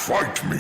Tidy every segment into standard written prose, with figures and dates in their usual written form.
Fight me.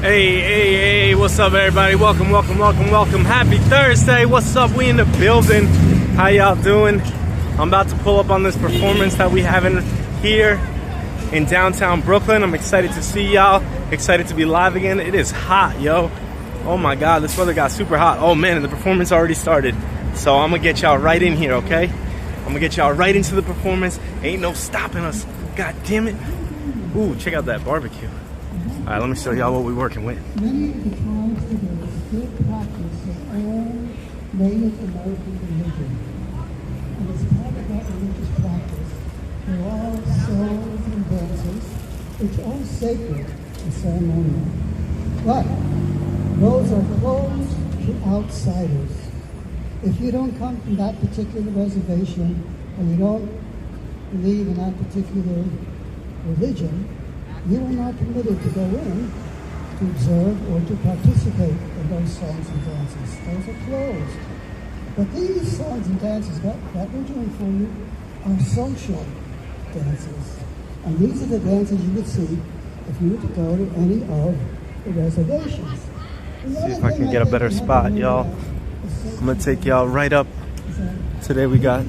Hey, what's up everybody? Welcome. Happy Thursday. What's up? We in the building. How y'all doing? I'm about to pull up on this performance that we having here in downtown Brooklyn. I'm excited to see y'all. Excited to be live again. It is hot, yo. Oh my God, this weather got super hot. Oh man, and the performance already started. So I'm gonna get y'all right in here, okay? I'm gonna get y'all right into the performance. Ain't no stopping us. God damn it. Ooh, check out that barbecue. All right, let me show y'all what we're working with. Many of the tribes today still practice their own Native American religion. And as part of that religious practice, there are songs and dances which are sacred and ceremonial. But those are closed to outsiders. If you don't come from that particular reservation or you don't believe in that particular religion, you are not permitted to go in to observe or to participate in those songs and dances. Those are closed. But these songs and dances that we're doing for you are social dances. And these are the dances you would see if you were to go to any of the reservations. See if I can get a better spot, y'all. I'm gonna take y'all right up. Today we got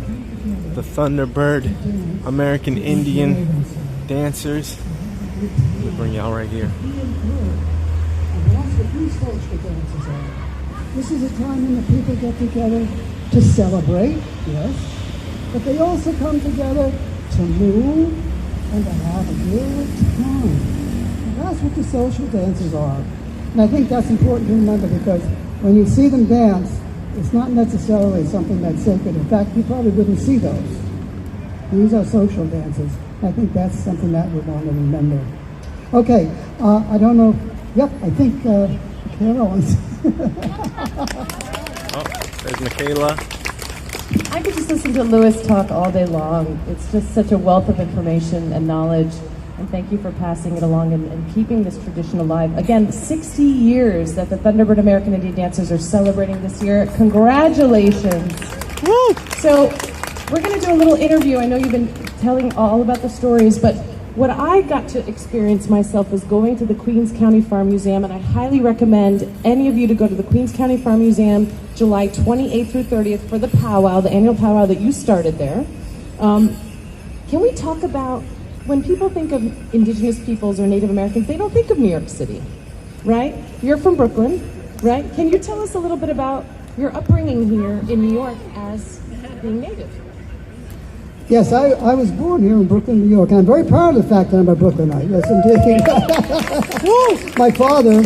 the Thunderbird American Indian Dancers. We'll bring y'all right here. This is a time when the people get together to celebrate, yes, but they also come together to move and to have a good time. And that's what the social dances are. And I think that's important to remember because when you see them dance, it's not necessarily something that's sacred. In fact, you probably wouldn't see those. These are social dances. I think that's something that we want to remember. Okay, I don't know. Yep, I think Carolyn's. Oh, there's Michaela. I could just listen to Louis talk all day long. It's just such a wealth of information and knowledge. And thank you for passing it along and keeping this tradition alive. Again, 60 years that the Thunderbird American Indian Dancers are celebrating this year. Congratulations. Woo! So we're going to do a little interview. I know you've been telling all about the stories, but what I got to experience myself was going to the Queens County Farm Museum, and I highly recommend any of you to go to the Queens County Farm Museum July 28th through 30th for the powwow, the annual powwow that you started there. Can we talk about, when people think of Indigenous peoples or Native Americans, they don't think of New York City, right? You're from Brooklyn, right? Can you tell us a little bit about your upbringing here in New York as being Native? Yes, I was born here in Brooklyn, New York, and I'm very proud of the fact that I'm a Brooklynite. Yes, indeed. My father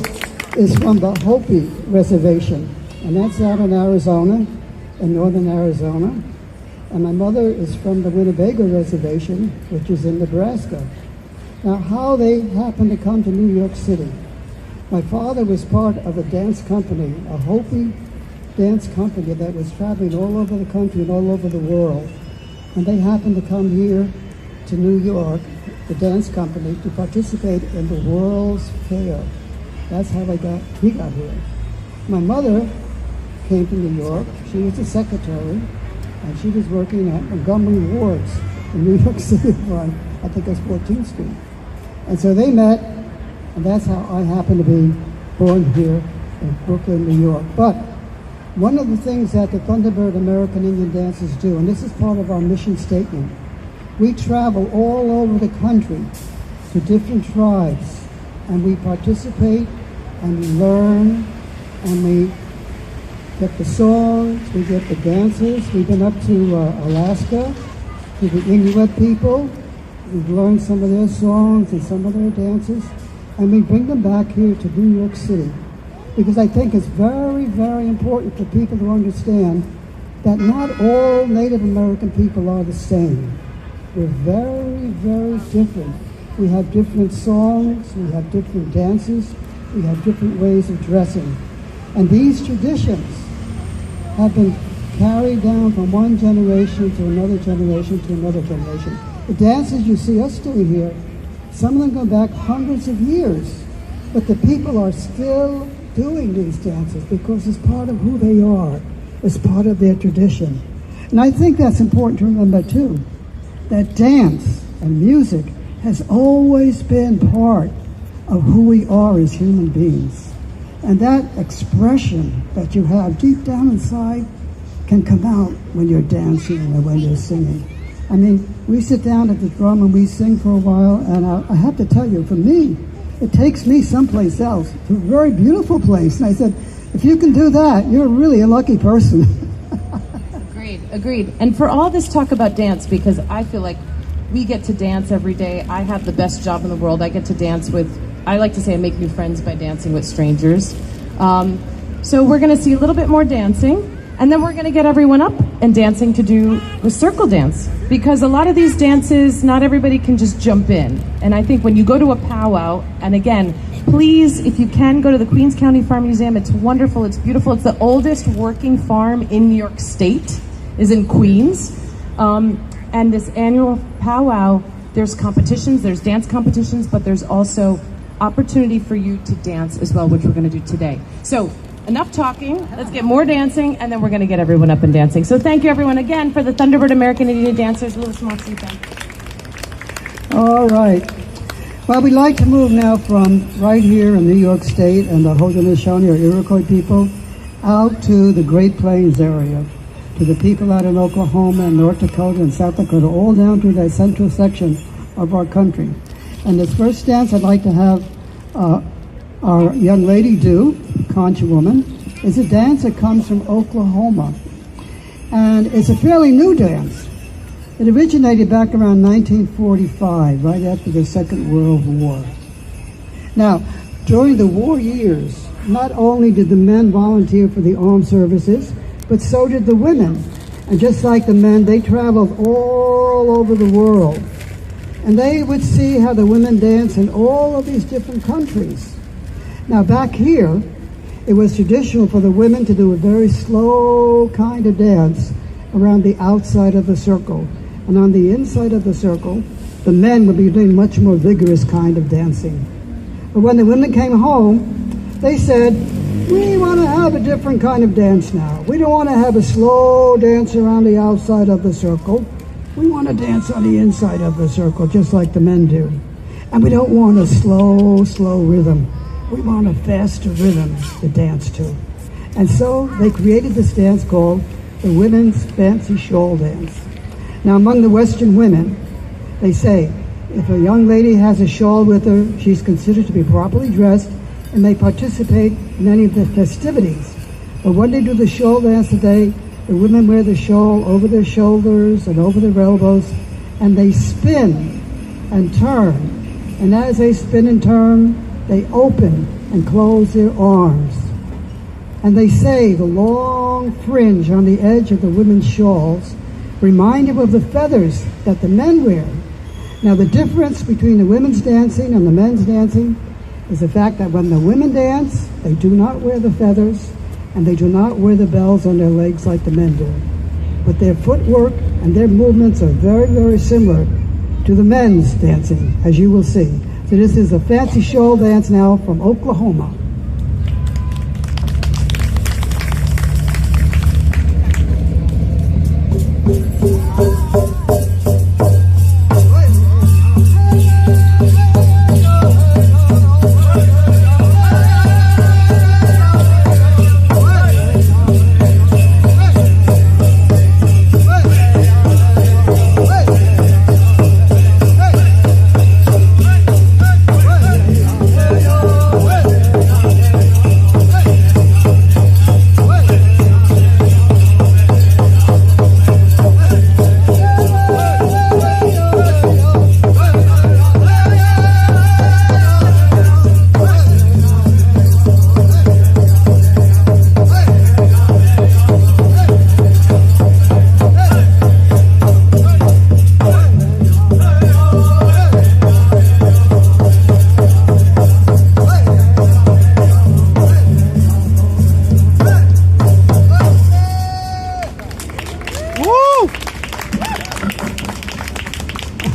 is from the Hopi Reservation, and that's out in Arizona, in northern Arizona. And my mother is from the Winnebago Reservation, which is in Nebraska. Now, how they happened to come to New York City. My father was part of a dance company, a Hopi dance company that was traveling all over the country and all over the world. And they happened to come here to New York, the dance company, to participate in the World's Fair. That's how he got here. My mother came to New York. She was a secretary, and she was working at Montgomery Ward's in New York City on, I think it's 14th Street. And so they met, and that's how I happened to be born here in Brooklyn, New York. But one of the things that the Thunderbird American Indian Dancers do, and this is part of our mission statement, we travel all over the country to different tribes, and we participate, and we learn, and we get the songs, we get the dances. We've been up to Alaska, to the Inuit people. We've learned some of their songs and some of their dances, and we bring them back here to New York City. Because I think it's very, very important for people to understand that not all Native American people are the same. We're very, very different. We have different songs, we have different dances, we have different ways of dressing. And these traditions have been carried down from one generation to another generation to another generation. The dances you see us doing here, some of them go back hundreds of years, but the people are still doing these dances because it's part of who they are. It's part of their tradition. And I think that's important to remember too, that dance and music has always been part of who we are as human beings. And that expression that you have deep down inside can come out when you're dancing and when you're singing. I mean, we sit down at the drum and we sing for a while, and I have to tell you, for me, it takes me someplace else, to a very beautiful place. And I said, if you can do that, you're really a lucky person. Agreed. And for all this talk about dance, because I feel like we get to dance every day. I have the best job in the world. I get to dance with, I like to say I make new friends by dancing with strangers. So we're going to see a little bit more dancing, and then we're going to get everyone up and dancing to do the circle dance. Because a lot of these dances, not everybody can just jump in. And I think when you go to a powwow, and again, please, if you can, go to the Queens County Farm Museum. It's wonderful, it's beautiful. It's the oldest working farm in New York State, is in Queens. And this annual powwow, there's competitions, there's dance competitions, but there's also opportunity for you to dance as well, which we're going to do today. So enough talking, let's get more dancing, and then we're going to get everyone up and dancing. So thank you everyone again for the Thunderbird American Indian Dancers. Louis Moxley, thank you. All right. Well, we'd like to move now from right here in New York State and the Haudenosaunee or Iroquois people out to the Great Plains area, to the people out in Oklahoma and North Dakota and South Dakota, all down to that central section of our country. And this first dance I'd like to have our young lady do, Conch Woman, is a dance that comes from Oklahoma. And it's a fairly new dance. It originated back around 1945, right after the Second World War. Now, during the war years, not only did the men volunteer for the armed services, but so did the women. And just like the men, they traveled all over the world. And they would see how the women dance in all of these different countries. Now back here, it was traditional for the women to do a very slow kind of dance around the outside of the circle. And on the inside of the circle, the men would be doing much more vigorous kind of dancing. But when the women came home, they said, we want to have a different kind of dance now. We don't want to have a slow dance around the outside of the circle. We want to dance on the inside of the circle, just like the men do. And we don't want a slow rhythm. We want a faster rhythm to dance to. And so they created this dance called the Women's Fancy Shawl Dance. Now among the Western women, they say, if a young lady has a shawl with her, she's considered to be properly dressed and may participate in any of the festivities. But when they do the shawl dance today, The women wear the shawl over their shoulders and over their elbows, and they spin and turn. And as they spin and turn, they open and close their arms. And they say the long fringe on the edge of the women's shawls remind them of the feathers that the men wear. Now the difference between the women's dancing and the men's dancing is the fact that when the women dance, they do not wear the feathers and they do not wear the bells on their legs like the men do. But their footwork and their movements are very, very similar to the men's dancing, as you will see. So this is a fancy shawl dance now from Oklahoma.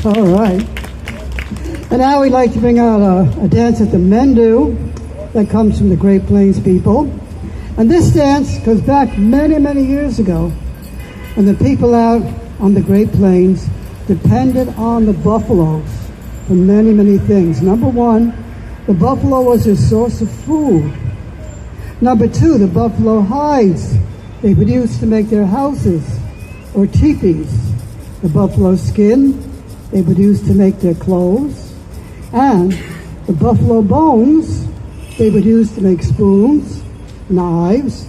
All right. And now we'd like to bring out a dance that the men do that comes from the Great Plains people. And this dance goes back many, many years ago when the people out on the Great Plains depended on the buffaloes for many, many things. Number one, the buffalo was their source of food. Number two, the buffalo hides they would use to make their houses or teepees. The buffalo skin they would use to make their clothes, and the buffalo bones they would use to make spoons, knives,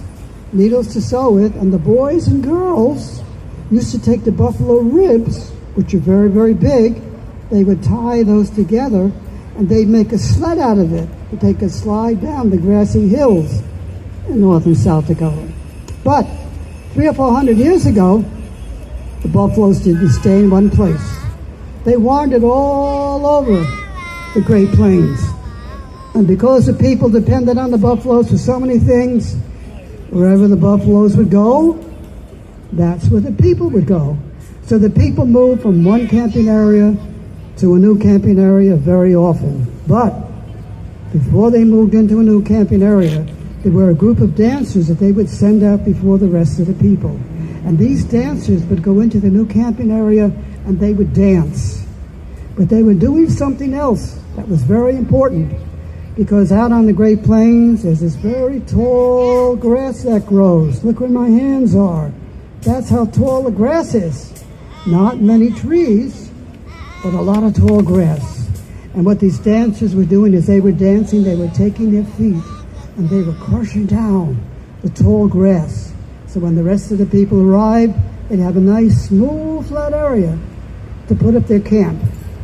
needles to sew with, and the boys and girls used to take the buffalo ribs, which are very, very big. They would tie those together, and they'd make a sled out of it to take a slide down the grassy hills in North and South Dakota. But 300 or 400 years ago, the buffaloes didn't stay in one place. They wandered all over the Great Plains. And because the people depended on the buffaloes for so many things, wherever the buffaloes would go, that's where the people would go. So the people moved from one camping area to a new camping area very often. But before they moved into a new camping area, there were a group of dancers that they would send out before the rest of the people. And these dancers would go into the new camping area and they would dance. But they were doing something else that was very important, because out on the Great Plains there's this very tall grass that grows. Look where my hands are. That's how tall the grass is. Not many trees, but a lot of tall grass. And what these dancers were doing is they were dancing, they were taking their feet and they were crushing down the tall grass. So when the rest of the people arrived, they'd have a nice, smooth, flat area to put up their camp.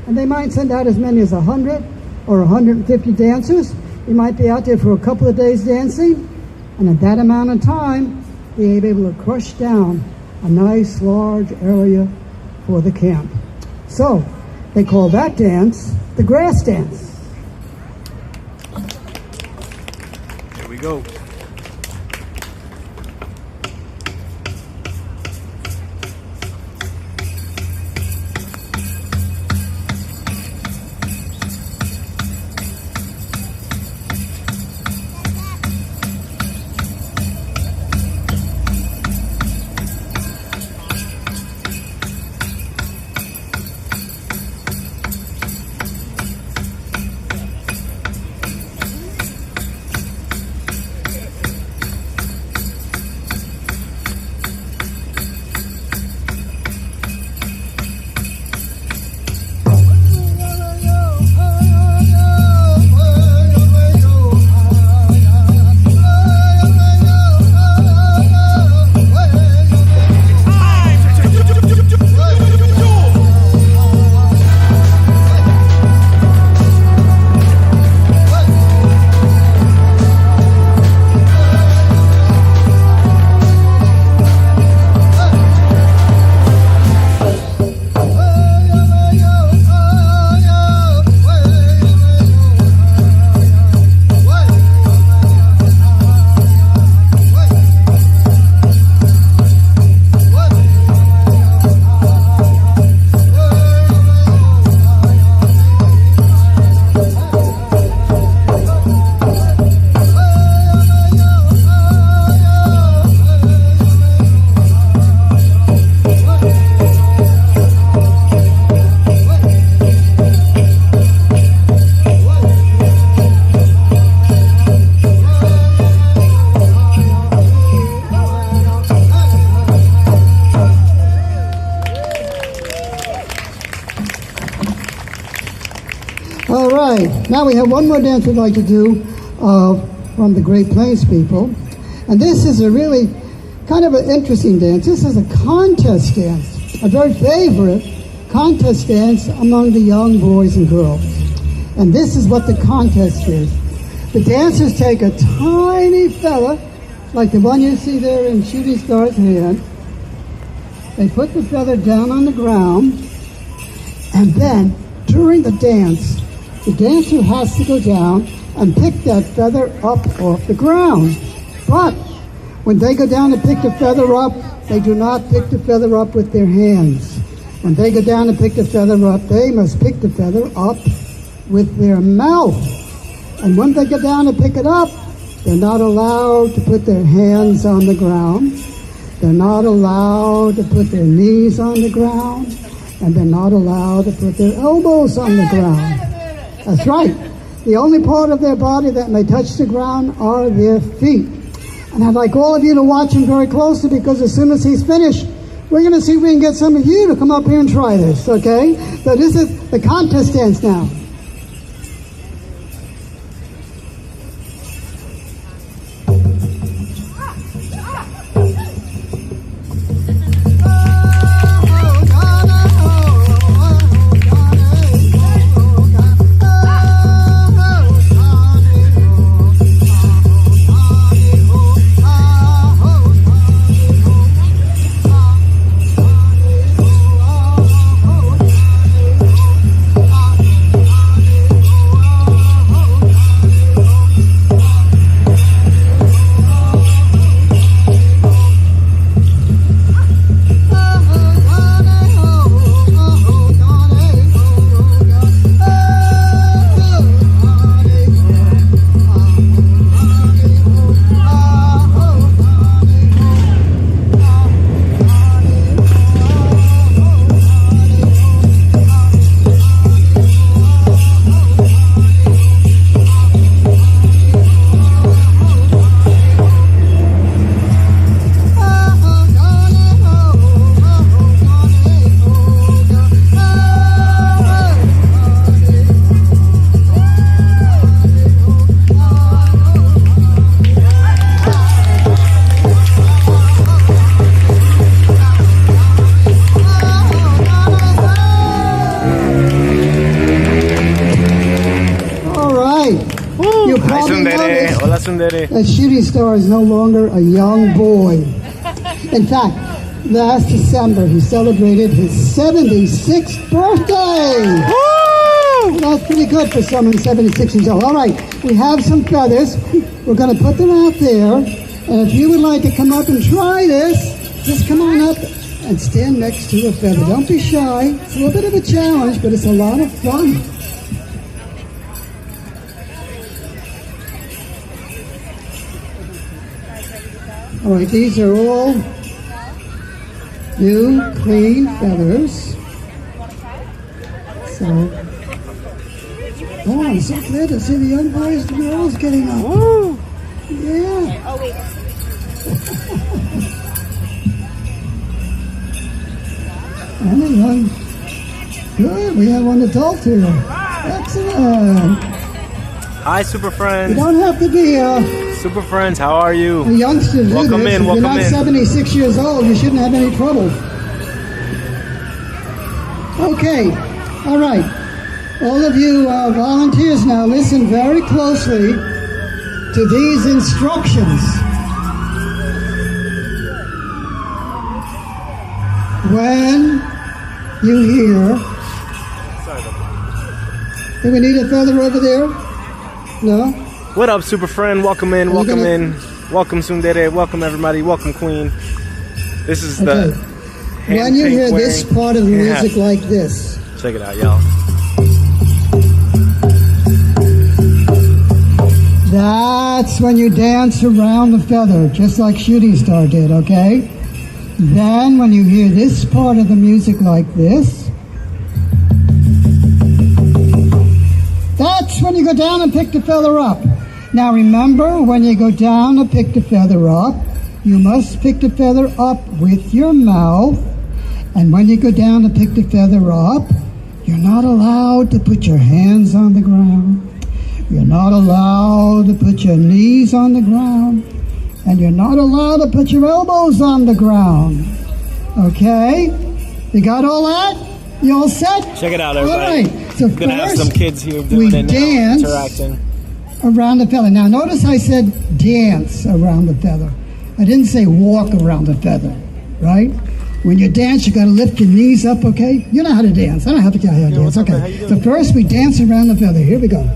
And they might send out as many as 100 or 150 dancers. They might be out there for a couple of days dancing, and at that amount of time, they'd be able to crush down a nice, large area for the camp. So, they call that dance the grass dance. Here we go. All right, now we have one more dance we'd like to do from the Great Plains people. And this is a really kind of an interesting dance. This is a contest dance, a very favorite contest dance among the young boys and girls. And this is what the contest is. The dancers take a tiny feather, like the one you see there in Shooting Star's hand. They put the feather down on the ground, and then during the dance, the dancer has to go down and pick that feather up off the ground. But when they go down to pick the feather up, they do not pick the feather up with their hands. When they go down to pick the feather up, they must pick the feather up with their mouth. And when they go down to pick it up, they're not allowed to put their hands on the ground. They're not allowed to put their knees on the ground. And they're not allowed to put their elbows on the ground. That's right. The only part of their body that may touch the ground are their feet. And I'd like all of you to watch him very closely, because as soon as he's finished, we're going to see if we can get some of you to come up here and try this, okay? So this is the contest dance now. That Shooting Star is no longer a young boy. In fact, last December he celebrated his 76th birthday. Woo! That's pretty good for someone 76 years old. All right, we have some feathers. We're going to put them out there. And if you would like to come up and try this, just come on up and stand next to a feather. Don't be shy. It's a little bit of a challenge, but it's a lot of fun. All right, these are all new, clean feathers. So, oh, I'm so glad to see the young boys and girls getting up. Woo! Yeah. Oh, wait. Anyone? Good, we have one adult here. Excellent. Hi, Super Friends. You don't have to be Super Friends, how are you? The youngsters welcome do this. in, If welcome you're not in. 76 years old, you shouldn't have any trouble. Okay, all right. All of you volunteers now, listen very closely to these instructions. When you hear... Sorry about that. Do we need a feather over there? No? What up, Super Friend? Welcome in, welcome in. Welcome, Sundere. Welcome, everybody. Welcome, Queen. This is the... When you hear this part of the music like this... Check it out, y'all. That's when you dance around the feather, just like Shooting Star did, okay? Then when you hear this part of the music like this, that's when you go down and pick the feather up. Now remember, when you go down to pick the feather up, you must pick the feather up with your mouth. And when you go down to pick the feather up, You're not allowed to put your hands on the ground. You're not allowed to put your knees on the ground. And you're not allowed to put your elbows on the ground. Okay? You got all that? You all set? Check it out, everybody. All right. So We're gonna have first, some kids here doing it now, dance interacting. around the feather. Now notice I said dance around the feather. I didn't say walk around the feather, right? When you dance, you got to lift your knees up, okay? You know how to dance. I don't have to tell you how to dance, what's up, man? How okay? you So doing? first we dance around the feather. Here we go.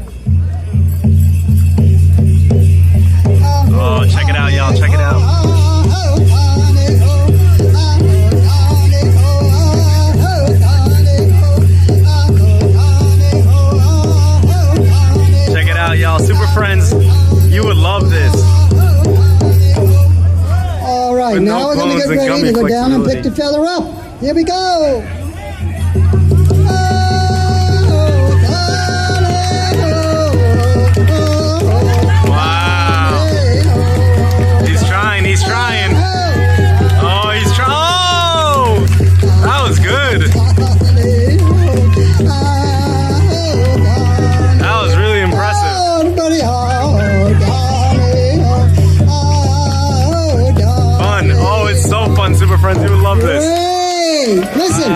Oh, check it out, y'all. Check it out. Check it out, y'all. Super Friends, you would love this. All right, With now no we're going to bones get and ready to gummy go down and pick flexibility. the feather up. Here we go. Wow. He's trying, he's trying. Oh, he's trying. Oh, that was good. That was really impressive. Fun. Oh, it's so fun, Super Friends. You would love this. Hey, listen,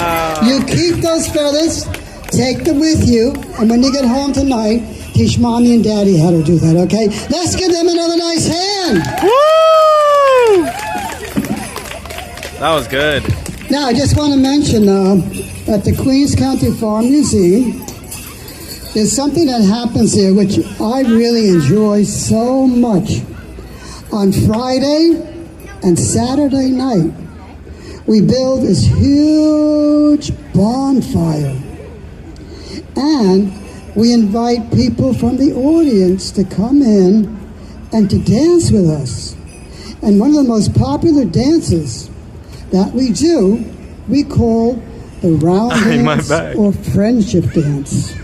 you keep those feathers, take them with you, and when you get home tonight, teach Mommy and Daddy how to do that, okay? Let's give them another nice hand. Woo! That was good. Now, I just want to mention at the Queens County Farm Museum, there's something that happens here which I really enjoy so much. On Friday and Saturday night, we build this huge bonfire. And we invite people from the audience to come in and to dance with us. And one of the most popular dances that we do, we call the round My dance bag. or friendship dance.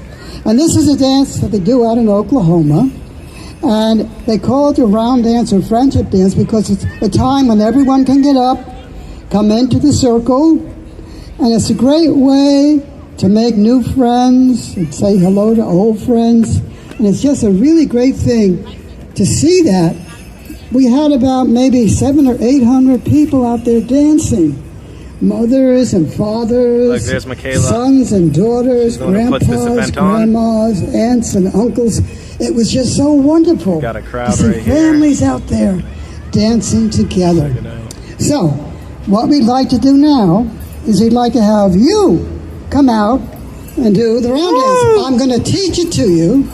And this is a dance that they do out in Oklahoma. And they call it the round dance or friendship dance because it's a time when everyone can get up, come into the circle, and it's a great way to make new friends and say hello to old friends. And it's just a really great thing to see that. We had about maybe 700 or 800 people out there dancing. Mothers and fathers, Look, there's Michaela. sons and daughters, The one who puts this grandpas, event on. grandmas, aunts and uncles. It was just so wonderful Got a crowd to see right here. families out there dancing together. Check it out. So, what we'd like to do now is we'd like to have you come out and do the round dance. I'm going to teach it to you,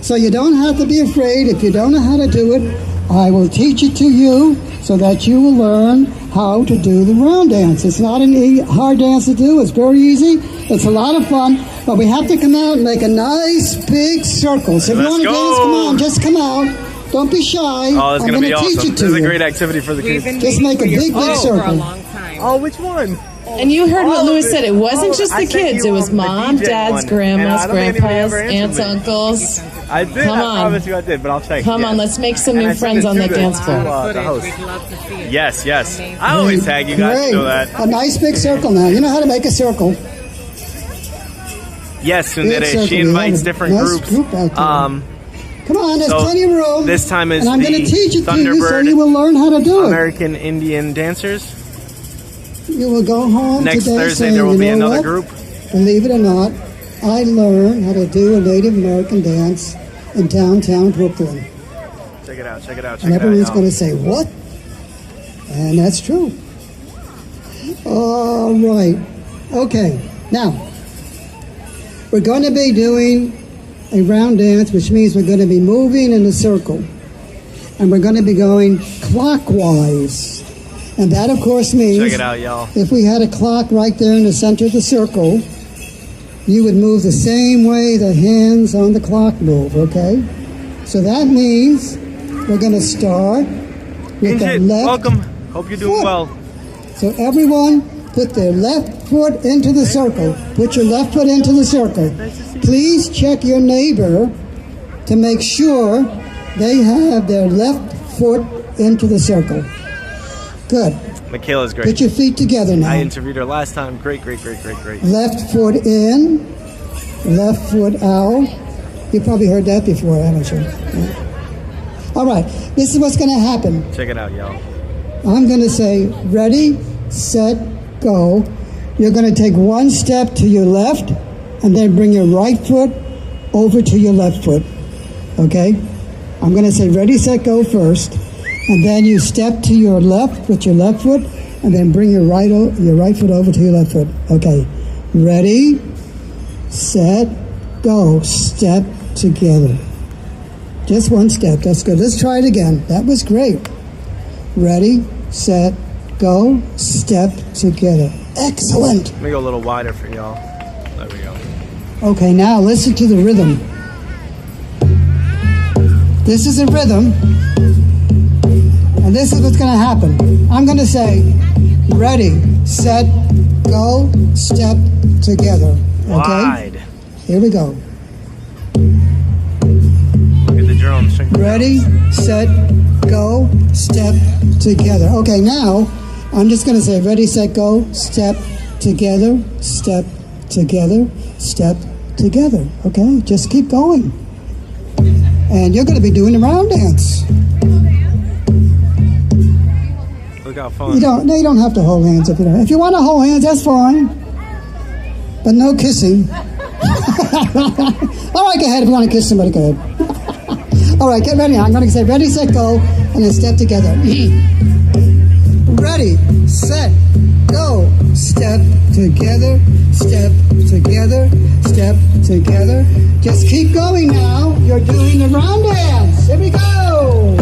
so you don't have to be afraid. If you don't know how to do it, I will teach it to you so that you will learn how to do the round dance. It's not a hard dance to do. It's very easy. It's a lot of fun, but we have to come out and make a nice big circle. So if you Let's want to go. dance, come on, just come out. Don't be shy. Oh, it's I'm going to be teach awesome. it This to is a you. great activity for the We've kids. been Just waiting make a for your big, big call circle. for a long time. Oh, which one? And you heard what All of Louis it. said. It wasn't just I the sent kids. you, It was the mom, DJ dads, one, grandmas, and I don't think anybody grandpas, ever answered aunts, me. uncles. I did. Come I on. promise you I did, but I'll check. Come on, Yes. let's make some And I new sent friends it on to the the- dance floor. the Footage, host. we'd love to see it. Yes, yes. Amazing. I always tag you guys. You know that. A nice big circle now. You know how to make a circle. Yes, Big Sundere. circle. She We have invites a different nice groups. group out there. Come on, there's so plenty of room. this time is and I'm going to the teach it to you so Thunderbird you will learn how to do it. American Indian Dancers. You will go home Next today Thursday saying, there will you be know another what? group. Believe it or not, I learned how to do a Native American dance in downtown Brooklyn. Check it out. Check it out. Check And it out. everyone's y'all. going to say, what? And that's true. All right. Okay. Now, we're going to be doing a round dance, which means we're going to be moving in a circle. And we're going to be going clockwise. And that, of course, means Check it out, y'all. if we had a clock right there in the center of the circle, you would move the same way the hands on the clock move, okay? So that means we're going to start with the Injit, left. welcome. Hope you're doing foot. well. So everyone put their left foot into the circle. Put your left foot into the circle. Please check your neighbor to make sure they have their left foot into the circle. Good. Michaela's great. Put your feet together I now. interviewed her last time. Great, great, great, great, great. Left foot in, left foot owl. You probably heard that before, haven't you? Yeah. All right, this is what's going to happen. Check it out, y'all. I'm going to say, ready, set, go. You're going to take one step to your left and then bring your right foot over to your left foot. Okay? I'm going to say, ready, set, go first. And then you step to your left with your left foot and then bring your right foot over to your left foot. Okay. Ready, set, go. Step together. Just one step. That's good. Let's try it again. That was great. Ready, set, go. Step together. Excellent. Let me go a little wider for y'all. There we go. Okay, now listen to the rhythm. This is a rhythm. And this is what's going to happen. I'm going to say, ready, set, go, step together. Okay? Wide. Here we go. Look at the drums. Check it out. Ready, set, go, step together. Okay, now I'm just going to say, ready, set, go, step together, step together, step together. Okay? Just keep going. And you're going to be doing the round dance. Look how fun. You don't have to hold hands if you don't. If you want to hold hands, that's fine. But no kissing. All right, go ahead if you want to kiss somebody, go ahead. All right, get ready. I'm going to say ready, set, go, and then step together. Ready, set, go. Step together, step together, step together. Just keep going now. You're doing the round dance. Here we go.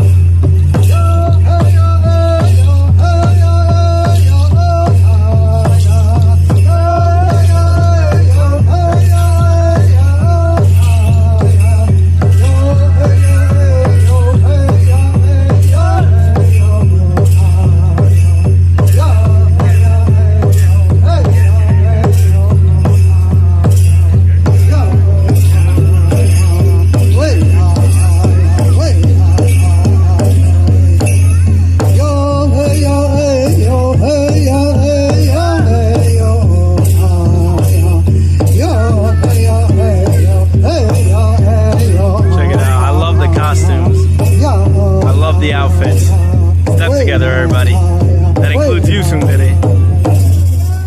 The outfits. Step together, everybody. That includes you, Sundari.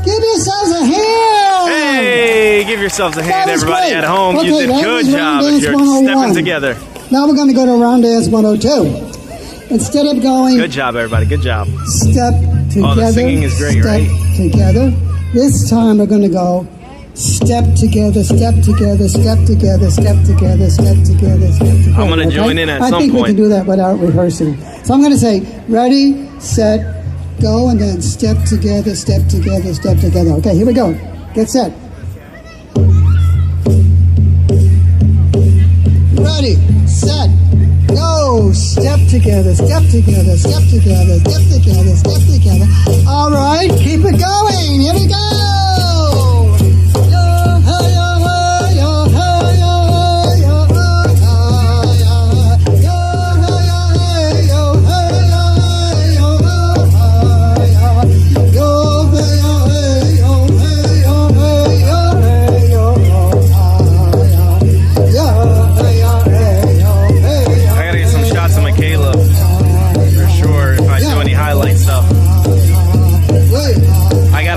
Give yourselves a hand! Hey, give yourselves a hand, everybody great. at home. Okay, You did that good was job Round if Dance you're 101. stepping together. Now we're going to go to Round Dance 102. Instead of going Good job, everybody. Good job. step together, Oh, the singing is great, step right? together, this time we're going to go step together, step together, step together, step together, step together, step together. I'm gonna join in at some I think we point. can do that without rehearsing. So I'm going to say, ready, set, go, and then step together, step together, step together. Okay, here we go. Get set. Ready, set, go. Step together, step together, step together, step together, step together. All right, keep it going. Here we go.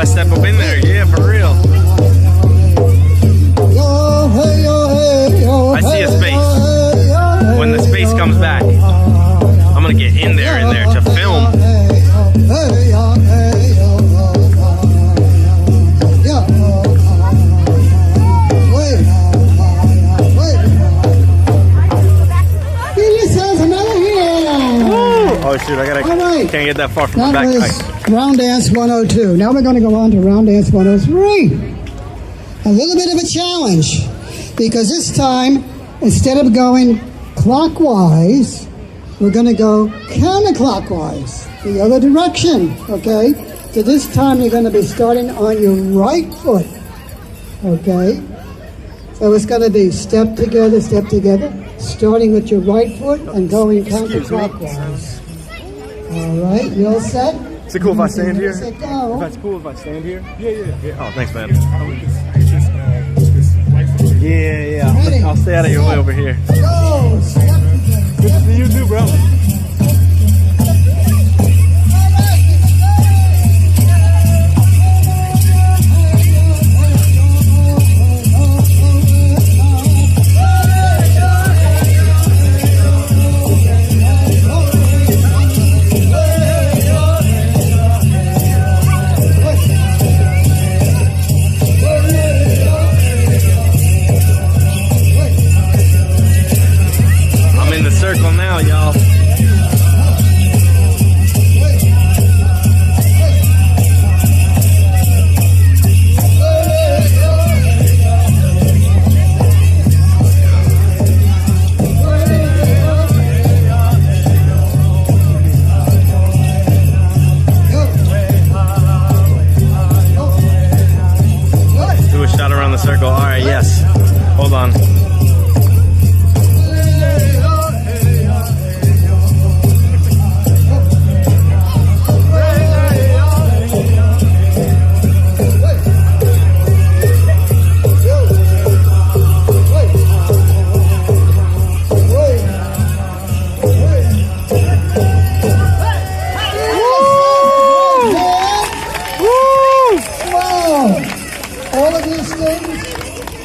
Step up in there, yeah, for real. I see a space. When the space comes back, I'm gonna get in there to film. Oh shoot, I gotta, can't get that far from the back. Round Dance 102. Now we're going to go on to Round Dance 103. A little bit of a challenge, because this time, instead of going clockwise, we're going to go counterclockwise, the other direction, okay? So this time you're going to be starting on your right foot, okay? So it's going to be step together, starting with your right foot and going counterclockwise. All right, you all set? Is it cool if I stand here? Set, go. If that's cool if I stand here? Yeah. Oh, thanks, man. Yeah. I'll stay out of your way over here. Go! Good to see you too, bro. Circle now, y'all. Do a shot around the circle. All right, yes. Hold on.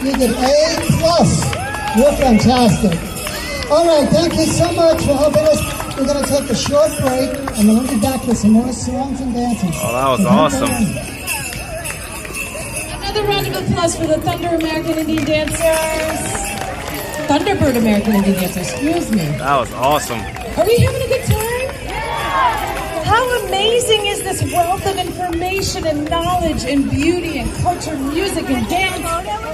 You get A+. You're fantastic. All right, thank you so much for helping us. We're going to take a short break, and then we'll be back with some more songs and dances. Oh, that was awesome. Another round of applause for the Thunder American Indian Dancers. Thunderbird American Indian Dancers, excuse me. That was awesome. Are we having a good time? How amazing is this wealth of information and knowledge and beauty and culture, music and dance?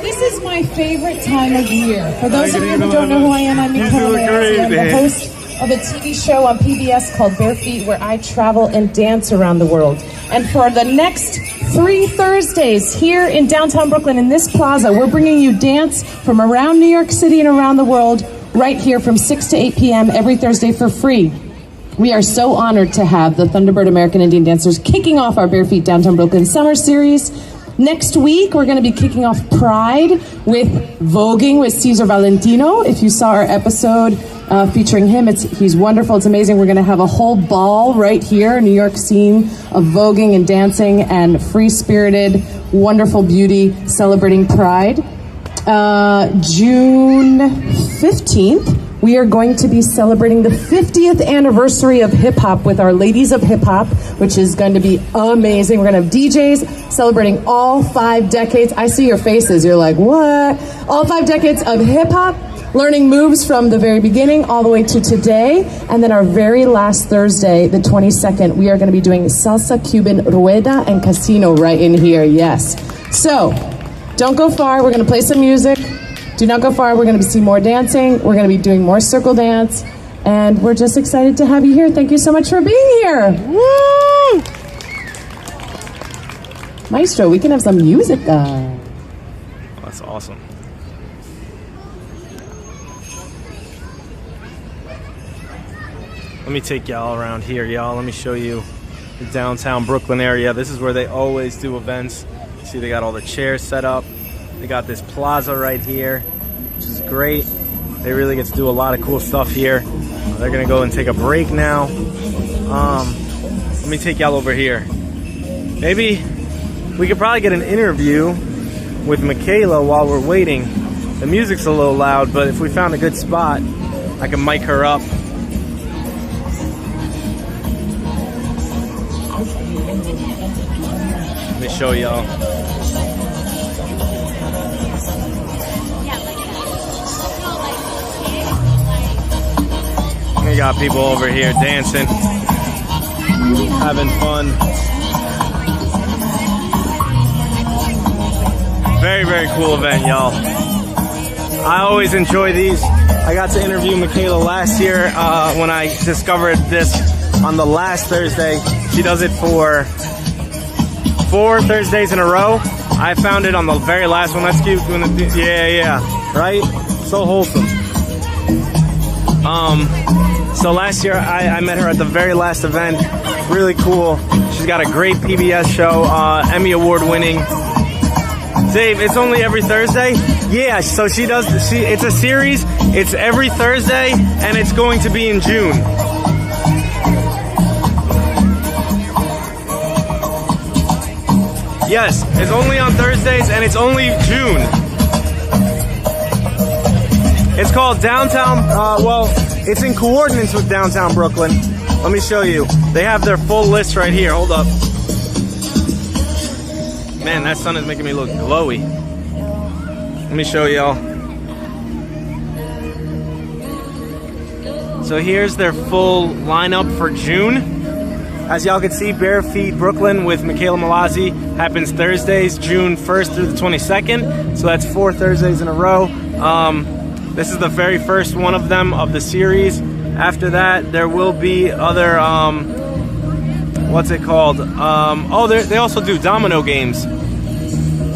This is my favorite time of year. For those of you who don't know who I am, I'm Nicole. I'm the host of a TV show on PBS called Bare Feet, where I travel and dance around the world. And for the next 3 Thursdays here in downtown Brooklyn in this plaza, we're bringing you dance from around New York City and around the world right here from 6 to 8 p.m. every Thursday for free. We are so honored to have the Thunderbird American Indian Dancers kicking off our Bare Feet Downtown Brooklyn Summer Series. Next week, we're going to be kicking off Pride with Voguing with Cesar Valentino. If you saw our episode featuring him, he's wonderful. It's amazing. We're going to have a whole ball right here, New York scene of voguing and dancing and free-spirited, wonderful beauty celebrating Pride. June 15th, we are going to be celebrating the 50th anniversary of hip-hop with our Ladies of Hip-Hop, which is going to be amazing. We're going to have DJs celebrating all 5 decades. I see your faces. You're like, what? All 5 decades of hip-hop, learning moves from the very beginning all the way to today. And then our very last Thursday, the 22nd, we are going to be doing Salsa, Cuban, Rueda, and Casino right in here. Yes. So, don't go far. We're going to play some music. Do not go far. We're going to see more dancing. We're going to be doing more circle dance. And we're just excited to have you here. Thank you so much for being here. Woo! Maestro, we can have some music. That's awesome. Let me take y'all around here, y'all. Let me show you the downtown Brooklyn area. This is where they always do events. See, they got all the chairs set up. They got this plaza right here, which is great. They really get to do a lot of cool stuff here. They're gonna go and take a break now. Let me take y'all over here. Maybe we could probably get an interview with Michaela while we're waiting. The music's a little loud, but if we found a good spot, I can mic her up. Let me show y'all. We got people over here dancing, having fun. Very, very cool event, y'all. I always enjoy these. I got to interview Michaela last year when I discovered this on the last Thursday. She does it for 4 Thursdays in a row. I found it on the very last one. That's cute. Yeah, right? So wholesome. So last year I met her at the very last event. Really cool. She's got a great PBS show, Emmy Award winning. Xave, it's only every Thursday? Yeah, so she does, it's a series, it's every Thursday, and it's going to be in June. Yes, it's only on Thursdays, and it's only June. It's called Downtown, well, it's in coordinates with Downtown Brooklyn. Let me show you. They have their full list right here, hold up. Man, that sun is making me look glowy. Let me show y'all. So here's their full lineup for June. As y'all can see, Bare Feet Brooklyn with Michaela Malazzi happens Thursdays, June 1st through the 22nd. So that's 4 Thursdays in a row. This is the very first one of them of the series. After that, there will be other, what's it called? Oh, they also do domino games.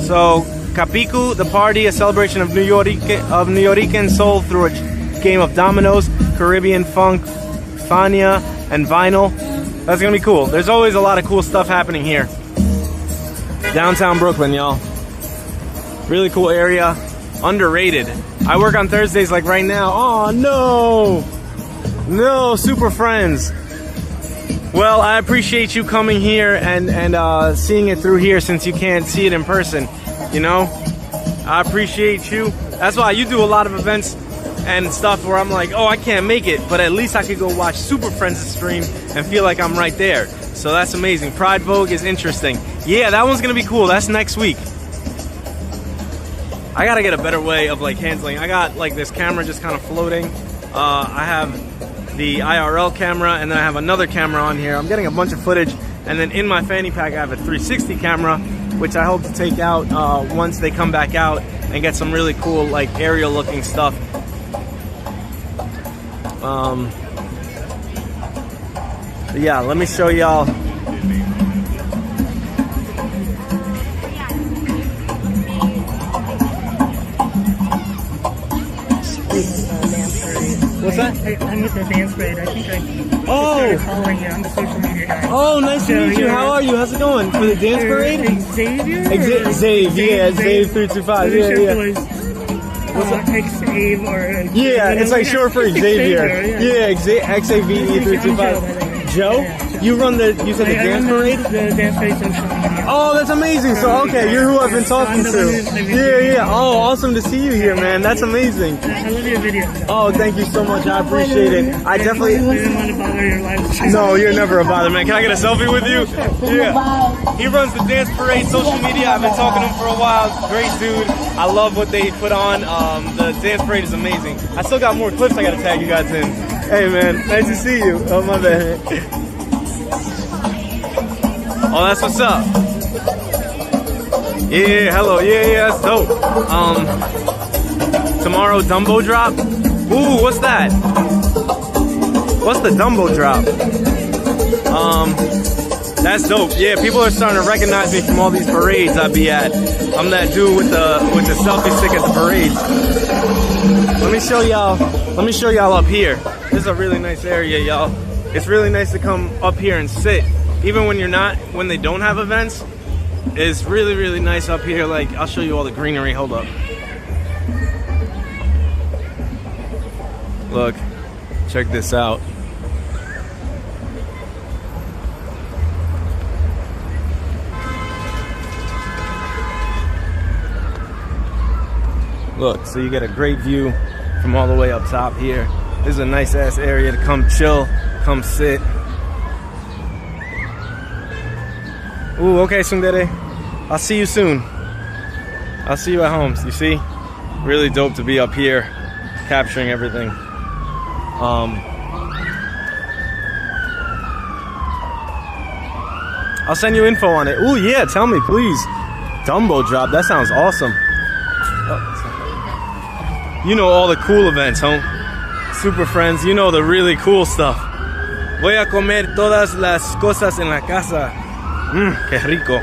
So Kapiku, the party, a celebration of New Yorican soul through a game of dominoes, Caribbean funk, Fania, and vinyl. That's gonna be cool. There's always a lot of cool stuff happening here. Downtown Brooklyn, y'all. Really cool area. Underrated. I work on Thursdays like right now. Oh no! No, Super Friends. Well, I appreciate you coming here and seeing it through here since you can't see it in person. You know, I appreciate you. That's why you do a lot of events and stuff where I'm like, oh, I can't make it, but at least I could go watch Super Friends' stream and feel like I'm right there. So that's amazing. Pride Vogue is interesting. Yeah, that one's gonna be cool. That's next week. I gotta get a better way of like handling. I got like this camera just kind of floating. I have the IRL camera, and then I have another camera on here. I'm getting a bunch of footage, and then in my fanny pack I have a 360 camera, which I hope to take out once they come back out and get some really cool like aerial looking stuff. Yeah, let me show y'all. What's that? I'm with the dance parade. I think I started following you on the social media guy. Oh, nice to meet you. How are you? How's it going? For the dance parade? Xavier? Xave, yeah, Xave 325. Yeah, yeah. What's up? Xave or... Yeah, it's like short for Xavier. Yeah, Xave 325. Joe? You run the, you said the dance parade? The dance parade social media. Oh, that's amazing. So, okay, you're who I've been talking to. Yeah, yeah. Oh, awesome to see you here, man. That's amazing. I love your video. Oh, thank you so much. I appreciate it. I definitely... I didn't want to bother your life. No, you're never a bother, man. Can I get a selfie with you? Yeah. He runs the dance parade social media. I've been talking to him for a while. Great dude. I love what they put on. The dance parade is amazing. I still got more clips I got to tag you guys in. Hey, man. Nice to see you. Oh, my bad. Oh, that's what's up. Yeah, hello. Yeah, that's dope. Tomorrow, Dumbo drop. Ooh, what's that? What's the Dumbo drop? That's dope. Yeah, people are starting to recognize me from all these parades I be at. I'm that dude with the selfie stick at the parades. Let me show y'all. Let me show y'all up here. This is a really nice area, y'all. It's really nice to come up here and sit. Even when when they don't have events, it's really, really nice up here. Like, I'll show you all the greenery. Hold up. Look, check this out. Look, so you get a great view from all the way up top here. This is a nice ass area to come chill, come sit. Ooh, okay, Sundere. I'll see you soon. I'll see you at home. You see? Really dope to be up here, capturing everything. I'll send you info on it. Ooh, yeah, tell me, please. Dumbo drop, that sounds awesome. You know all the cool events, huh? Super Friends, you know the really cool stuff. Voy a comer todas las cosas en la casa. Qué rico.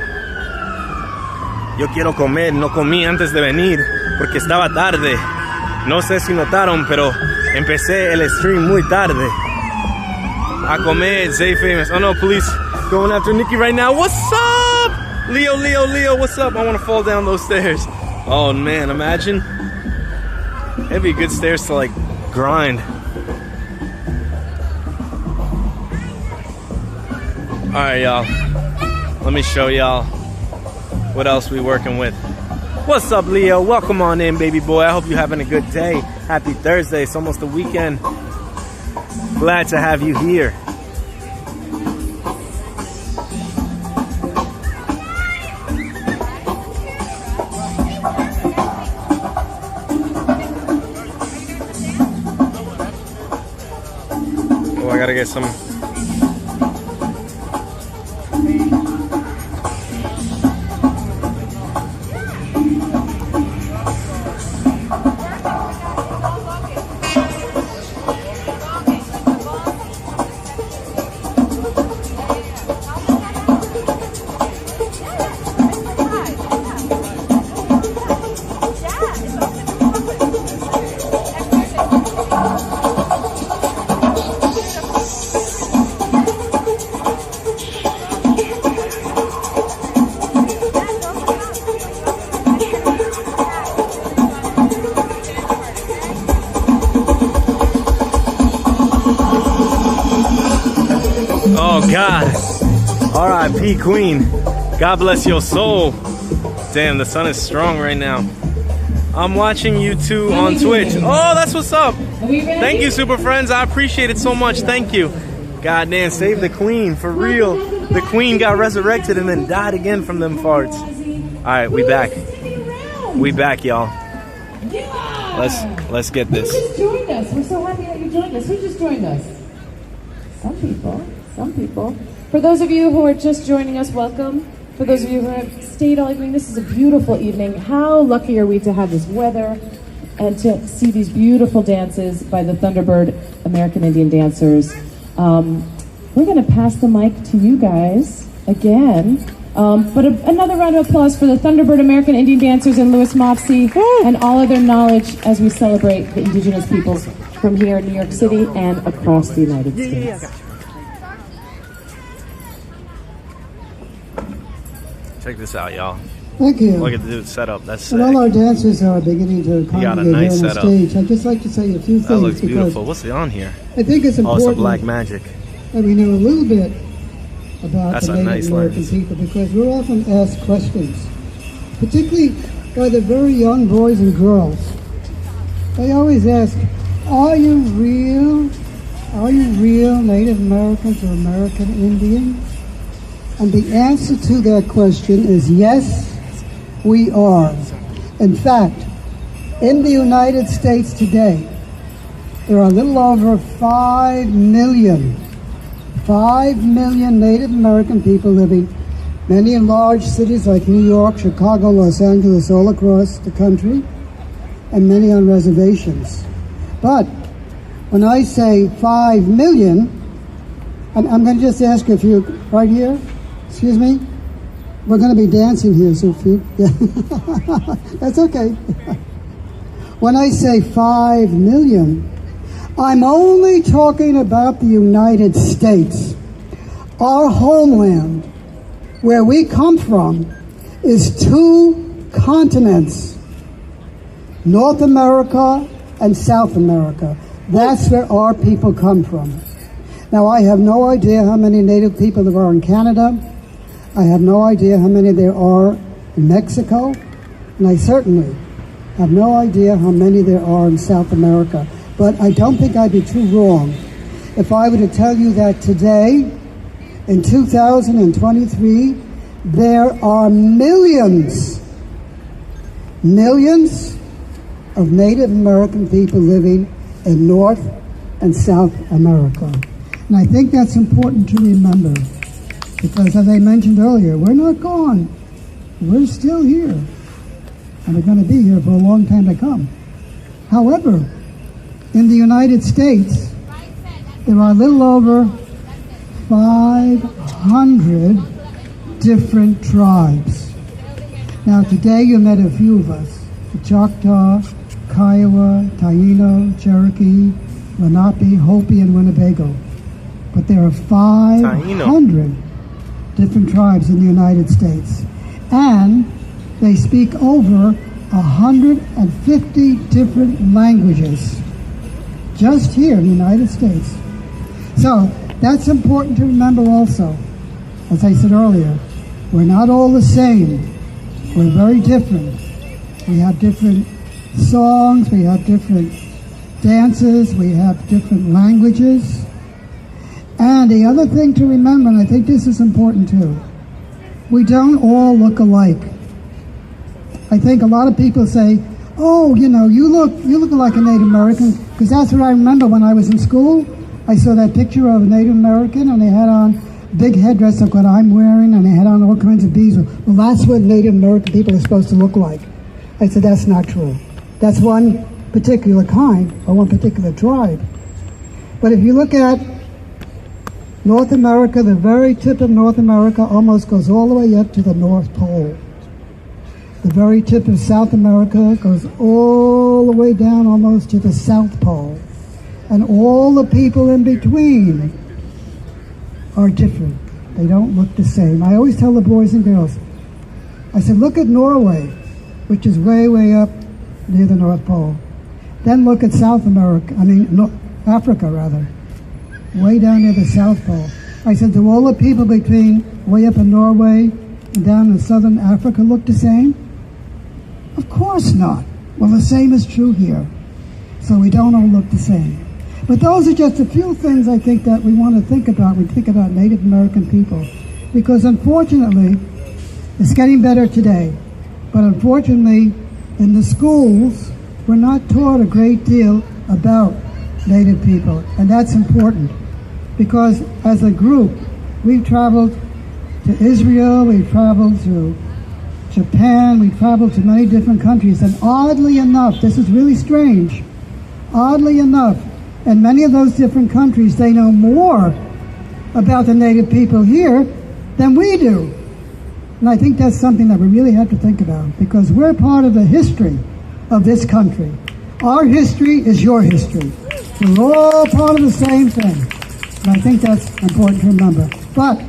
Yo quiero comer, no comí antes de venir porque estaba tarde. No sé si notaron, pero empecé el stream muy tarde. A comer, Zay Famous. Oh no, police going after Nikki right now. What's up? Leo, what's up? I want to fall down those stairs. Oh man, imagine. It'd be good stairs to like grind. Alright, y'all. Let me show y'all what else we working with. What's up, Leo? Welcome on in, baby boy. I hope you're having a good day. Happy Thursday. It's almost the weekend. Glad to have you here. Oh, I gotta get some. Oh God. R.I.P. Queen. God bless your soul. Damn, the sun is strong right now. I'm watching you two on Twitch. Oh, that's what's up. Thank you, super friends. I appreciate it so much. Thank you. God damn, save the queen for real. The queen got resurrected and then died again from them farts. All right, we back. We back, y'all. Let's get this. Who just joined us? We're so happy that you joined us. Who just joined us? Some people. Some people. For those of you who are just joining us, welcome. For those of you who have stayed all evening, this is a beautiful evening. How lucky are we to have this weather and to see these beautiful dances by the Thunderbird American Indian Dancers. We're going to pass the mic to you guys again. But another round of applause for the Thunderbird American Indian Dancers and Louis Mopsy and all of their knowledge as we celebrate the Indigenous peoples from here in New York City and across the United States. Check this out, y'all. Thank you. Look at the dude's setup. That's sick. And all our dancers are beginning to got a congregate nice here on the setup. stage. I'd just like to say a few things. That looks because beautiful. What's on here? I think it's Oh, it's a important black magic. that we know a little bit about That's the a Native nice American lens. people, because we're often asked questions, particularly by the very young boys and girls. They always ask, are you real Native Americans or American Indians? And the answer to that question is yes, we are. In fact, in the United States today, there are a little over 5 million Native American people living, many in large cities like New York, Chicago, Los Angeles, all across the country, and many on reservations. But when I say 5 million, and I'm going to just ask if you, right here, excuse me, we're going to be dancing here, Sophie. Yeah. That's okay. When I say 5 million, I'm only talking about the United States. Our homeland, where we come from, is 2 continents, North America and South America. That's where our people come from. Now, I have no idea how many Native people there are in Canada. I have no idea how many there are in Mexico. And I certainly have no idea how many there are in South America. But I don't think I'd be too wrong if I were to tell you that today, in 2023, there are millions of Native American people living in North and South America. And I think that's important to remember, because as I mentioned earlier, we're not gone. We're still here. And we're going to be here for a long time to come. However, in the United States, there are a little over 500 different tribes. Now today you met a few of us: the Choctaw, Kiowa, Taino, Cherokee, Lenape, Hopi, and Winnebago. But there are 500 different tribes in the United States. And they speak over 150 different languages just here in the United States. So that's important to remember also. As I said earlier, we're not all the same. We're very different. We have different songs, we have different dances, we have different languages. And the other thing to remember, and I think this is important too, we don't all look alike. I think a lot of people say, oh, you know, you look like a Native American, because that's what I remember when I was in school. I saw that picture of a Native American, and they had on big headdress like what I'm wearing, and they had on all kinds of beads. Well, that's what Native American people are supposed to look like. I said, that's not true. That's one particular kind, or one particular tribe. But if you look at North America, the very tip of North America almost goes all the way up to the North Pole. The very tip of South America goes all the way down almost to the South Pole. And all the people in between are different. They don't look the same. I always tell the boys and girls, I said, look at Norway, which is way, way up near the North Pole. Then look at South America, Africa rather, way down near the South Pole. I said, do all the people between way up in Norway and down in southern Africa look the same? Of course not. Well, the same is true here. So we don't all look the same. But those are just a few things I think that we want to think about when we think about Native American people. Because unfortunately, it's getting better today. But unfortunately, in the schools, we're not taught a great deal about Native people. And that's important. Because as a group, we've traveled to Israel, we've traveled to Japan, we've traveled to many different countries. And oddly enough, this is really strange, oddly enough, in many of those different countries, they know more about the Native people here than we do. And I think that's something that we really have to think about, because we're part of the history of this country. Our history is your history. We're all part of the same thing. And I think that's important to remember. But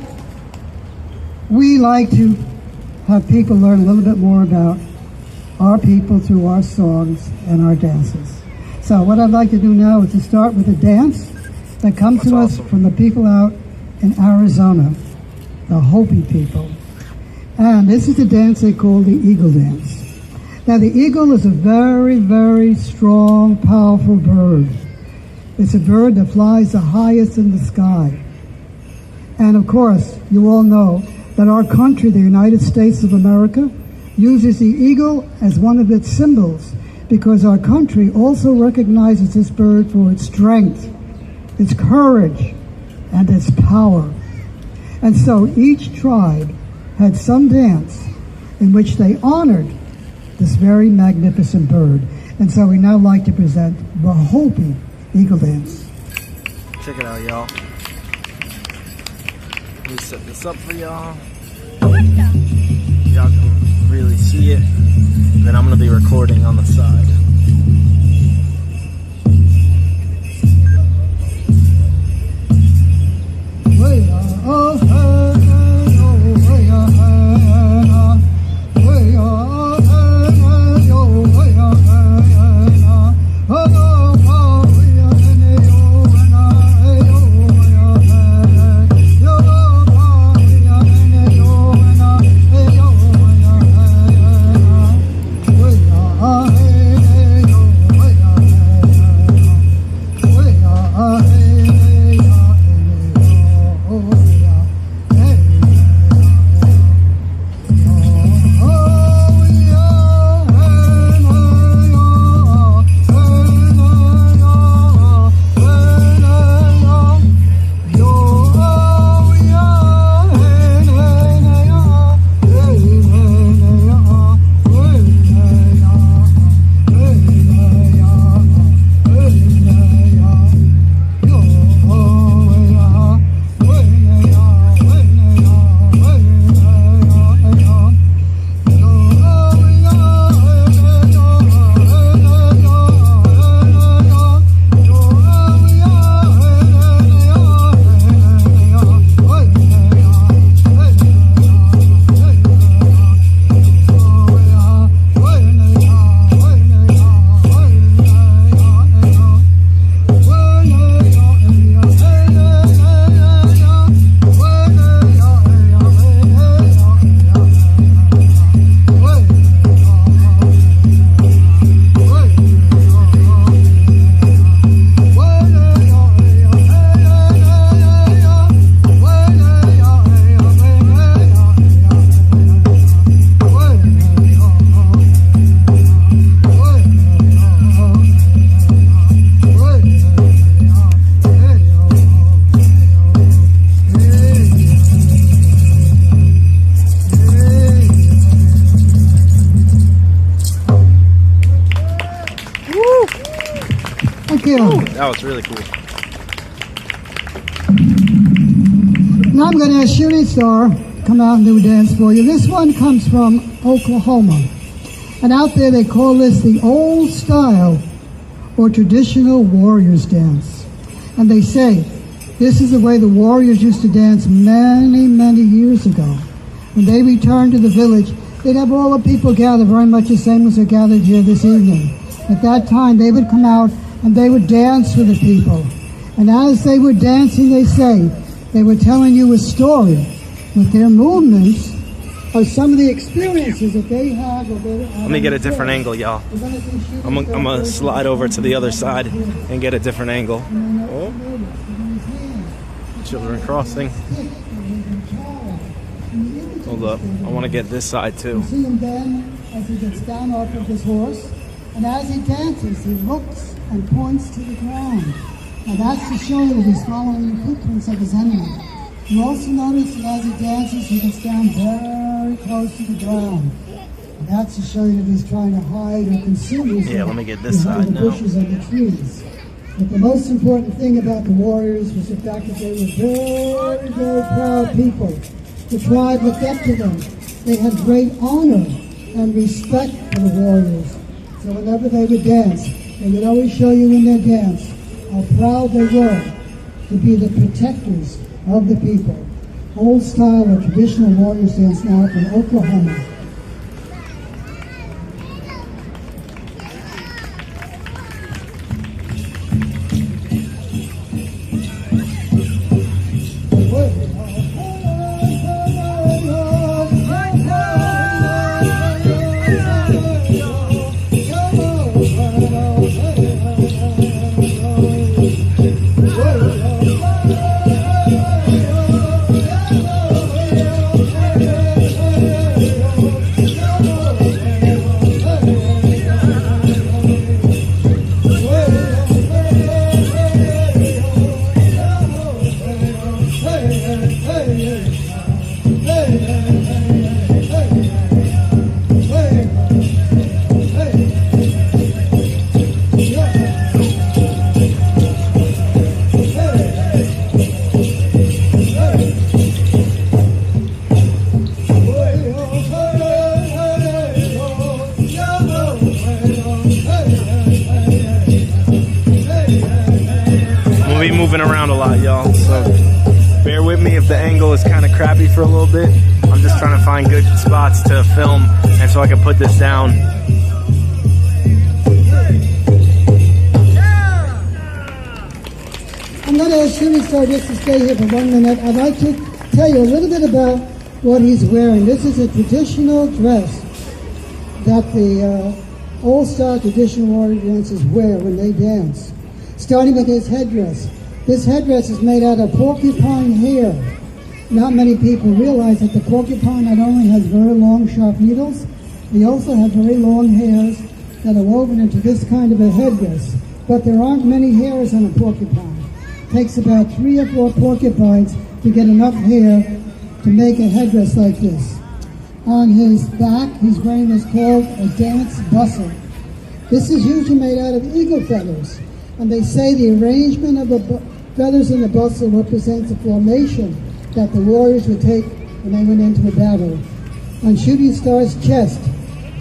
we like to have people learn a little bit more about our people through our songs and our dances. So what I'd like to do now is to start with a dance that comes to us from the people out in Arizona, the Hopi people. And this is the dance they call the eagle dance. Now the eagle is a very, very strong, powerful bird. It's a bird that flies the highest in the sky. And of course, you all know that our country, the United States of America, uses the eagle as one of its symbols, because our country also recognizes this bird for its strength, its courage, and its power. And so each tribe had some dance in which they honored this very magnificent bird. And so we now like to present the Hopi eagle dance. Check it out, y'all. Let me set this up for y'all. Y'all can really see it. Then I'm going to be recording on the side. Hey, Thank you. That was really cool. Now I'm going to ask Shooting Star to come out and do a dance for you. This one comes from Oklahoma. And out there they call this the old style or traditional warriors dance. And they say this is the way the warriors used to dance many, many years ago. When they returned to the village, they'd have all the people gather very much the same as are gathered here this evening. At that time, they would come out and they would dance with the people. And as they were dancing, they say, they were telling you a story with their movements of some of the experiences that they had. Let me get a different angle, y'all. I'm gonna slide over to the other side and get a different angle. Oh. Children crossing. Hold up. I want to get this side too. You see him then as he gets down off of his horse. And as he dances, he looks and points to the ground. And that's to show you that he's following the footprints of his enemy. You also notice that as he dances, he gets down very close to the ground. And that's to show you that he's trying to hide or conceal himself. Yeah, let me get this side now. The bushes and the trees. But the most important thing about the warriors was the fact that they were very, very proud people. The tribe looked up to them. They had great honor and respect for the warriors. So whenever they would dance, they would always show you in their dance how proud they were to be the protectors of the people. Old style of traditional warriors dance now from Oklahoma. Moving around a lot, y'all, so bear with me if the angle is kind of crappy for a little bit. I'm just trying to find good spots to film and so I can put this down. I'm going to ask Shooting Star just to stay here for 1 minute. I'd like to tell you a little bit about what he's wearing. This is a traditional dress that the old-style traditional warrior dancers wear when they dance. Starting with his headdress. This headdress is made out of porcupine hair. Not many people realize that the porcupine not only has very long, sharp needles, they also have very long hairs that are woven into this kind of a headdress. But there aren't many hairs on a porcupine. It takes about 3 or 4 porcupines to get enough hair to make a headdress like this. On his back, he's wearing what's called a dance bustle. This is usually made out of eagle feathers. And they say the arrangement of the feathers in the bustle represents the formation that the warriors would take when they went into a battle. On Shooting Star's chest,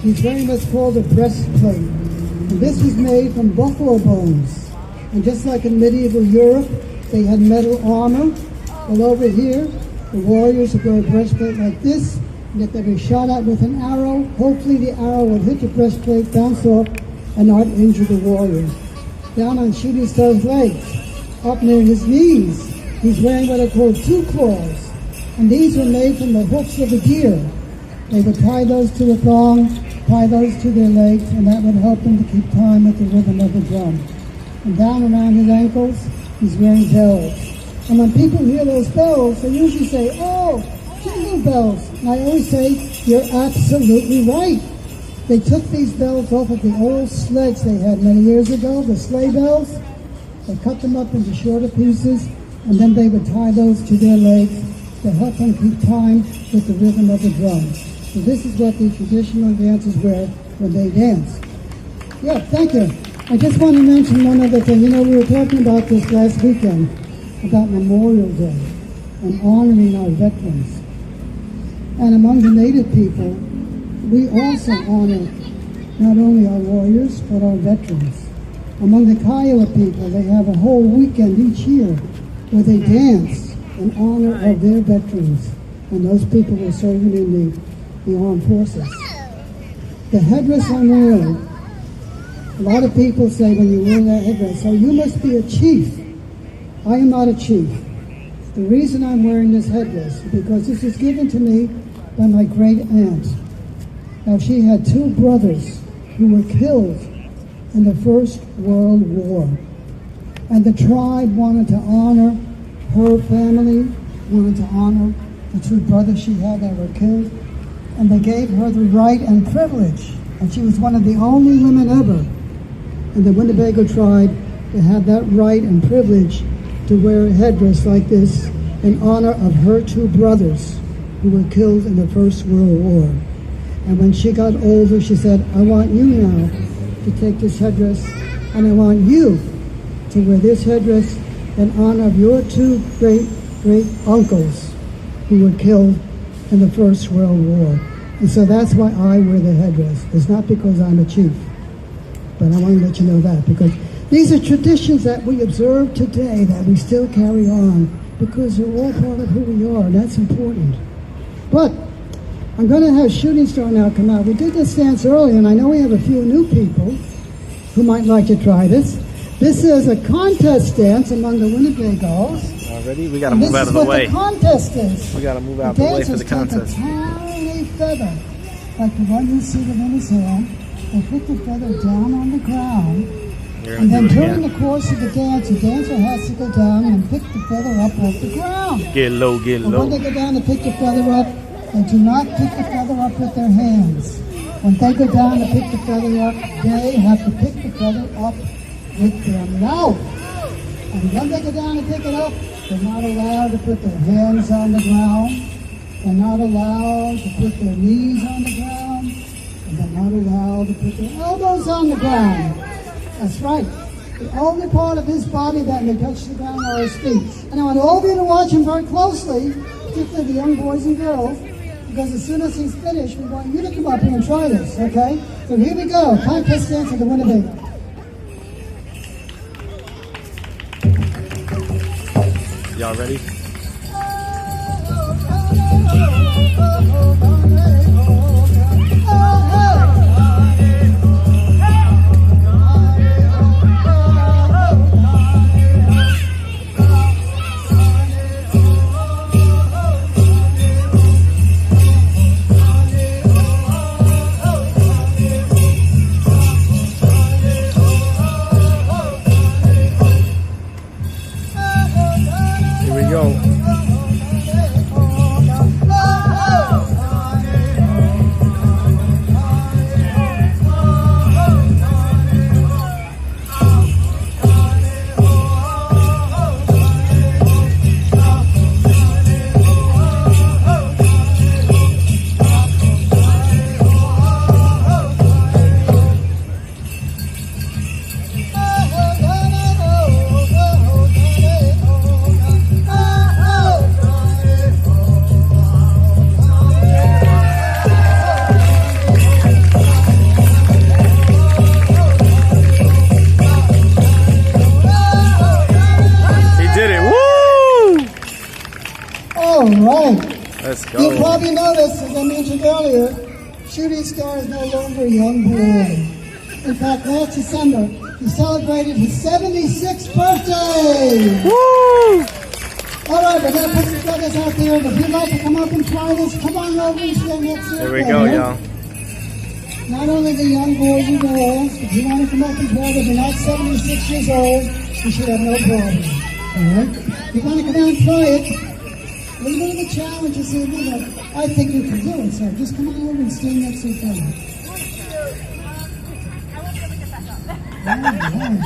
he's wearing what's called a breastplate. And this was made from buffalo bones. And just like in medieval Europe, they had metal armor. Well, over here, the warriors would wear a breastplate like this, and if they were shot at with an arrow, hopefully the arrow would hit the breastplate, bounce off, and not injure the warrior. Down on Shooting Star's legs, up near his knees, he's wearing what are called 2 claws. And these were made from the hooks of a deer. They would tie those to a thong, tie those to their legs, and that would help them to keep time with the rhythm of the drum. And down around his ankles, he's wearing bells. And when people hear those bells, they usually say, "Oh, jingle bells." And I always say, you're absolutely right. They took these bells off of the old sleds they had many years ago, the sleigh bells. They cut them up into shorter pieces, and then they would tie those to their legs to help them keep time with the rhythm of the drum. So this is what the traditional dancers wear when they dance. Yeah, thank you. I just want to mention one other thing. You know, we were talking about this last weekend, about Memorial Day and honoring our veterans. And among the Native people, we also honor not only our warriors, but our veterans. Among the Kiowa people, they have a whole weekend each year where they dance in honor of their veterans. And those people were serving in the armed forces. The headdress I'm wearing, a lot of people say when you wear that headdress, oh, you must be a chief. I am not a chief. The reason I'm wearing this headdress is because this was given to me by my great aunt. Now, she had two brothers who were killed in the First World War. And the tribe wanted to honor her family, wanted to honor the two brothers she had that were killed. And they gave her the right and privilege. And she was one of the only women ever in the Winnebago tribe to have that right and privilege to wear a headdress like this in honor of her two brothers who were killed in the First World War. And when she got older, she said, I want you now to take this headdress, and I want you to wear this headdress in honor of your two great uncles who were killed in the First World War. And so that's why I wear the headdress. It's not because I'm a chief, but I want to let you know that, because these are traditions that we observe today that we still carry on, because they're all part of who we are, and that's important. But I'm going to have Shooting Star now come out. We did this dance earlier, and I know we have a few new people who might like to try this. This is a contest dance among the Winnebagos. Already? We got to move out of the way. This is what the contest is. We got to move out the way for the contest. Take a tiny feather, like the one you see in his hand, and put the feather down on the ground. And then during the course of the dance, the dancer has to go down and pick the feather up off the ground. Get low, get And low. when they go down to pick the feather up, they do not pick the feather up with their hands. When they go down to pick the feather up, they have to pick the feather up with their mouth. And when they go down to pick it up, they're not allowed to put their hands on the ground. They're not allowed to put their knees on the ground. And they're not allowed to put their elbows on the ground. That's right. The only part of his body that may touch the ground are his feet. And I want all of you to watch him very closely, particularly the young boys and girls, because as soon as he's finished, we want you to come up here and try this, okay? So here we go. Contest dance of the Winnebago. Y'all ready? Let's go. You probably noticed, as I mentioned earlier, Shooting Star is no longer a young boy. In fact, last December, he celebrated his 76th birthday. Woo! All right, we're going to put some feathers out there. If you'd like to come up and try this, come on over and stand next to There we go, y'all. Not only the young boys and girls, if you want to come up and try this, you're not 76 years old, you should have no problem. All right? If you want to come out and try it, a little bit of a challenge this evening, but I think you can do it, so just come on over and stand next to each other. All right.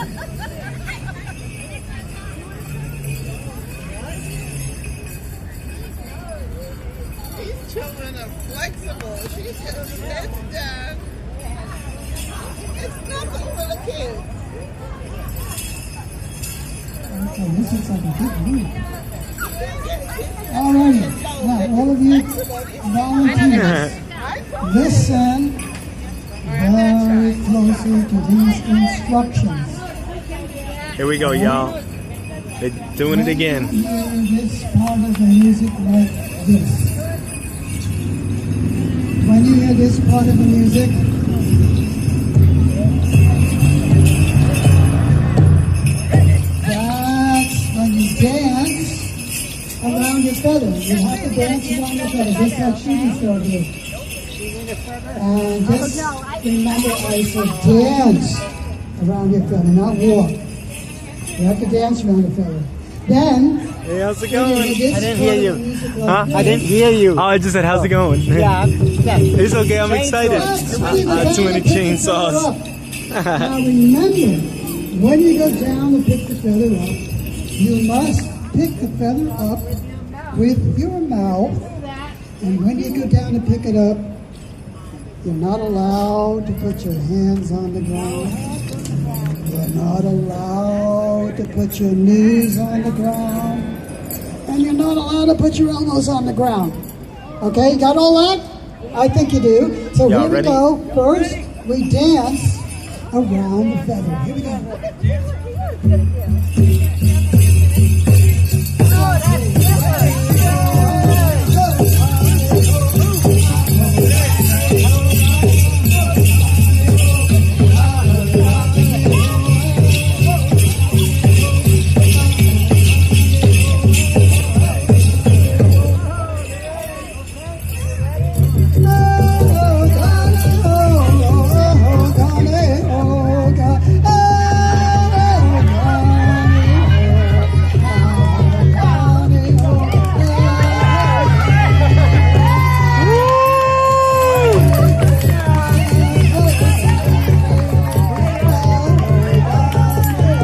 These children are flexible. She's got her head down. It's nothing for the kids. Oh, this looks like a good group. All right, now all of you volunteers, listen very closely to these instructions. Here we go, y'all. They're doing it again. When you hear this part of the music like this. When you hear this part of the music, that's when you dance around your feather. You have to dance around your feather, just like shooting star did. And just remember, I said dance around your feather, not walk. You have to dance around the feather. Then, Hey, how's it going? I didn't hear you. Huh? I didn't hear you. Oh, I just said, how's it going? Yeah. It's okay, I'm excited. Too many chainsaws. Now remember, when you go down to pick the feather up, you must pick the feather up with your mouth. And when you go down to pick it up, you're not allowed to put your hands on the ground. You're not allowed to put your knees on the ground. And you're not allowed to put your elbows on the ground. Okay, got all that? I think you do. So Y'all here we ready? go. First, we dance around the feather. Here we go.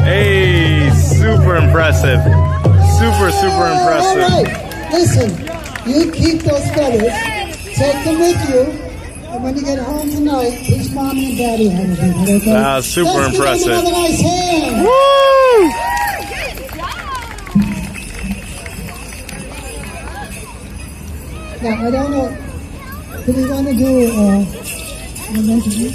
Hey, super impressive. Super, super All impressive. right, listen, you keep those feathers, take them with you, and when you get home tonight, teach mommy and daddy how to do it, okay? Wow, super Let's give them impressive. another nice hand. Woo! Now, I don't know, do we want to do an interview?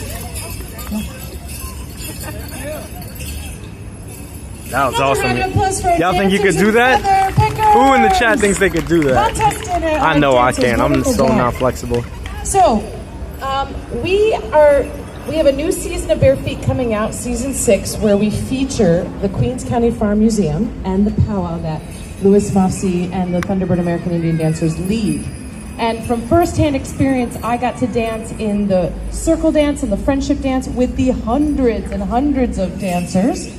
That was Another round of applause awesome. for our Y'all think you could dancers do and that? feather pickers. Who in the chat thinks they could do that? Fantastic, I know I dancers. can. I'm Wonderful so job. not flexible. So, we have a new season of Bare Feet coming out, season 6, where we feature the Queens County Farm Museum and the powwow that Louis Fossey and the Thunderbird American Indian Dancers lead. And from firsthand experience, I got to dance in the circle dance and the friendship dance with the hundreds and hundreds of dancers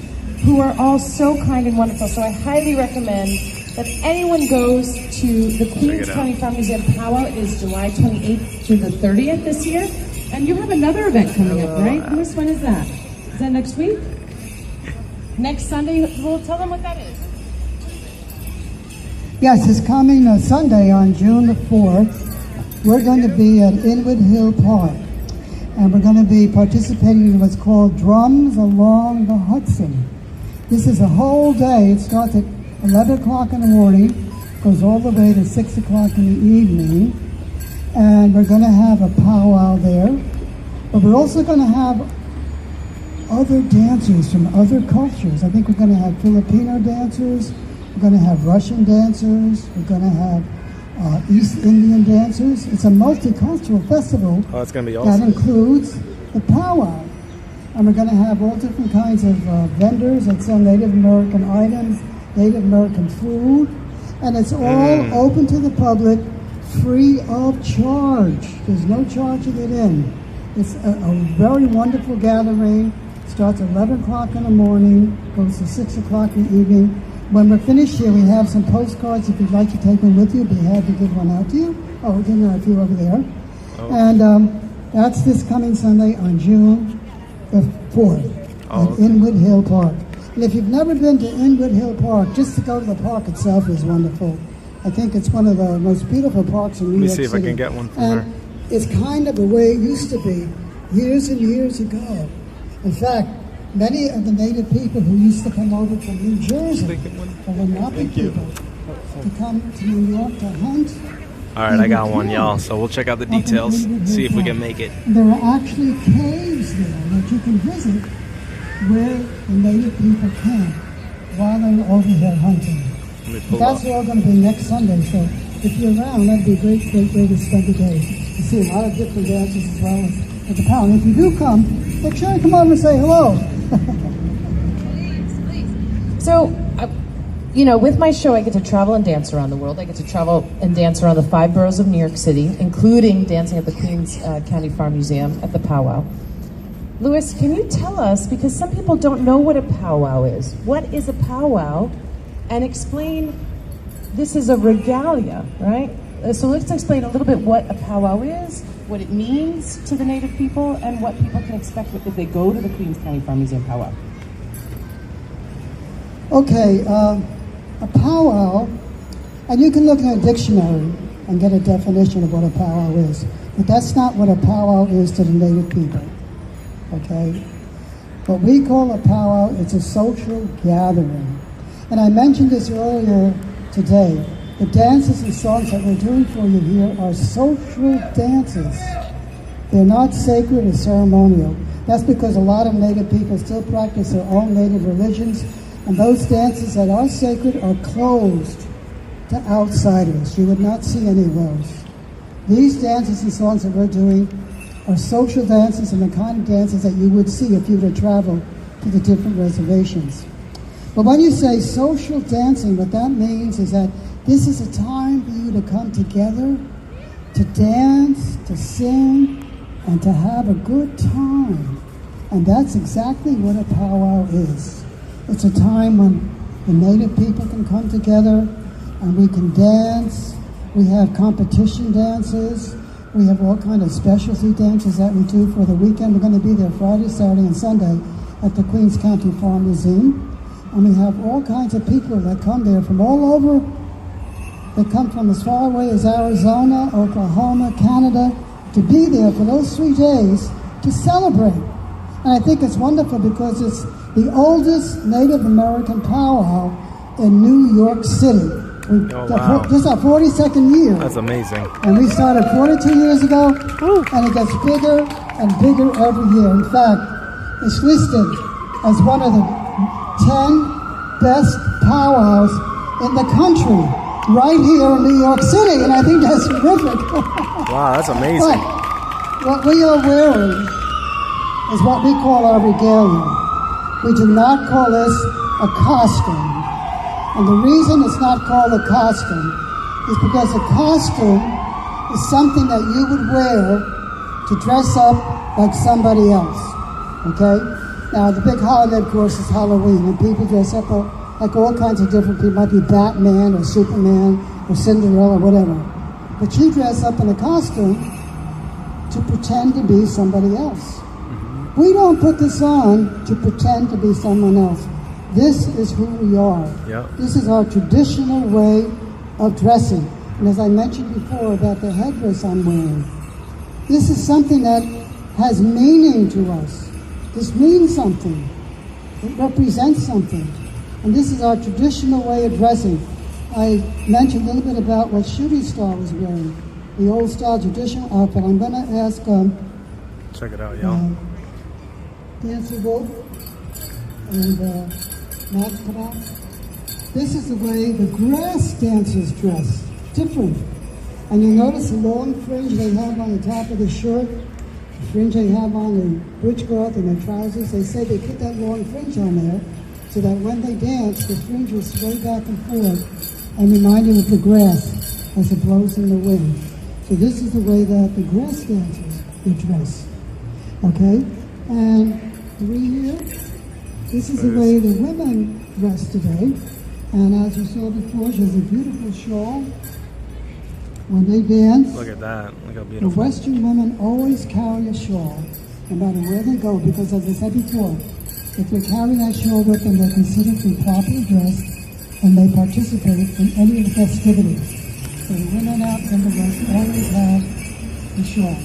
who are all so kind and wonderful. So I highly recommend that anyone goes to the Queens it out. County Farm Museum powwow. It is July 28th through the 30th this year. And you have another event coming up, right? Louis, when is that? Is that next week? Next Sunday? Well, tell them what that is. Yes, it's coming Sunday on June the 4th. We're going to be at Inwood Hill Park, and we're going to be participating in what's called Drums Along the Hudson. This is a whole day. It starts at 11 o'clock in the morning, goes all the way to 6 o'clock in the evening, and we're going to have a powwow there. But we're also going to have other dancers from other cultures. I think we're going to have Filipino dancers, we're going to have Russian dancers, we're going to have East Indian dancers. It's a multicultural festival Oh, it's gonna be that awesome. includes the powwow. And we're going to have all different kinds of vendors that sell Native American items, Native American food, and it's all open to the public, free of charge. There's no charge to get in. It's a very wonderful gathering. Starts at 11 o'clock in the morning, goes to 6 o'clock in the evening. When we're finished here, we have some postcards. If you'd like to take one with you, be happy to give one out to you. Oh, we're giving out a few over there. And that's this coming Sunday on June the 4th at Inwood Hill Park. And if you've never been to Inwood Hill Park, just to go to the park itself is wonderful. I think it's one of the most beautiful parks in New York Let me see if I City. can get one from And her. it's kind of the way it used to be years and years ago. In fact, Many of the native people who used to come over from New Jersey, or the Napi people, to come to New York to hunt. All right, I got one, y'all. So we'll check out the details, see if we can make it. There are actually caves there that you can visit where the native people camp while they're over here hunting. But that's all going to be next Sunday, so if you're around, that'd be a great way to spend the day. You see a lot of different dances as well as at the pound. If you do come, make sure you come over and say hello. So, you know, with my show, I get to travel and dance around the world. I get to travel and dance around the 5 boroughs of New York City, including dancing at the Queens County Farm Museum at the powwow. Louis, can you tell us, because some people don't know what a powwow is, what is a powwow? And explain, this is a regalia, right? So let's explain a little bit what a powwow is, what it means to the native people, and what people can expect if they go to the Queens County Farm Museum powwow. Okay, a powwow, and you can look in a dictionary and get a definition of what a powwow is, but that's not what a powwow is to the native people, okay? What we call a powwow, it's a social gathering. And I mentioned this earlier today. The dances and songs that we're doing for you here are social dances. They're not sacred or ceremonial. That's because a lot of native people still practice their own native religions, and those dances that are sacred are closed to outsiders. You would not see any of those. These dances and songs that we're doing are social dances and the kind of dances that you would see if you were to travel to the different reservations. But when you say social dancing, what that means is that this is a time for you to come together, to dance, to sing, and to have a good time. And that's exactly what a powwow is. It's a time when the native people can come together and we can dance. We have competition dances. We have all kind of specialty dances that we do for the weekend. We're going to be there Friday, Saturday, and Sunday at the Queens County Farm Museum. And we have all kinds of people that come there from all over. They come from as far away as Arizona, Oklahoma, Canada, to be there for those 3 days to celebrate. And I think it's wonderful because it's the oldest Native American powwow in New York City. Wow. This is our 42nd year. That's amazing. And we started 42 years ago, and it gets bigger and bigger every year. In fact, it's listed as one of the 10 best powwows in the country, right here in New York City, and I think that's terrific. Wow, that's amazing. But what we are wearing is what we call our regalia. We do not call this a costume. And the reason it's not called a costume is because a costume is something that you would wear to dress up like somebody else, okay? Now, the big holiday, of course, is Halloween, and people dress up like all kinds of different people. It might be Batman or Superman or Cinderella, whatever. But you dress up in a costume to pretend to be somebody else. We don't put this on to pretend to be someone else. This is who we are. Yep. This is our traditional way of dressing. And as I mentioned before about the headdress I'm wearing, this is something that has meaning to us. This means something. It represents something. And this is our traditional way of dressing. I mentioned a little bit about what Shooting Star was wearing, the old style traditional outfit. I'm going to ask check it out, y'all. Dancer Wolf and Matt Kadam. This is the way the grass dancers dress. Different. And you notice the long fringe they have on the top of the shirt, the fringe they have on the breechcloth and their trousers. They say they put that long fringe on there so that when they dance, the fringe will sway back and forth and remind you of the grass as it blows in the wind. So this is the way that the grass dancers would dress. Okay? And here, this is the way the women dress today. And as you saw before, she has a beautiful shawl. When they dance, Look at that. Look how the beautiful. Western women always carry a shawl, no matter where they go, because as I said before, if they carry that shawl with them, they're considered to be properly dressed, and they participate in any of the festivities. So the women out in the West always have the shawl.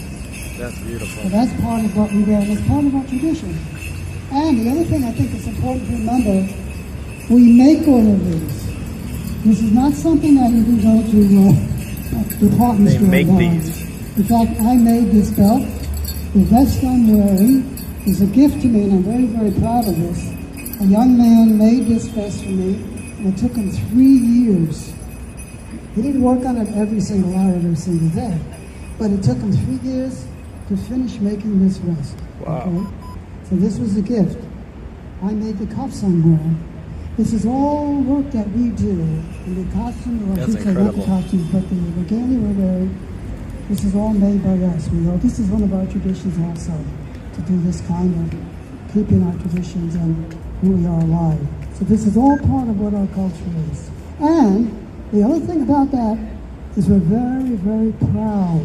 That's beautiful. So that's part of what we wear, and it's part of our tradition. And the other thing I think is important to remember, we make all of these. This is not something that you can go to department store. They make buy. these. In fact, I made this belt. The vest I'm wearing is a gift to me, and I'm very, very proud of this. A young man made this vest for me, and it took him 3 years. He didn't work on it every single hour, every single day, but it took him 3 years to finish making this vest. Wow. Okay? So this was a gift. I made the cuffs I'm wearing. This is all work that we do. And the costume, or I That's should say not the incredible. costumes, but the regalia we're wearing, this is all made by us. This is one of our traditions also, to do this kind of keeping our traditions and who we are alive. So this is all part of what our culture is. And the other thing about that is we're very, very proud.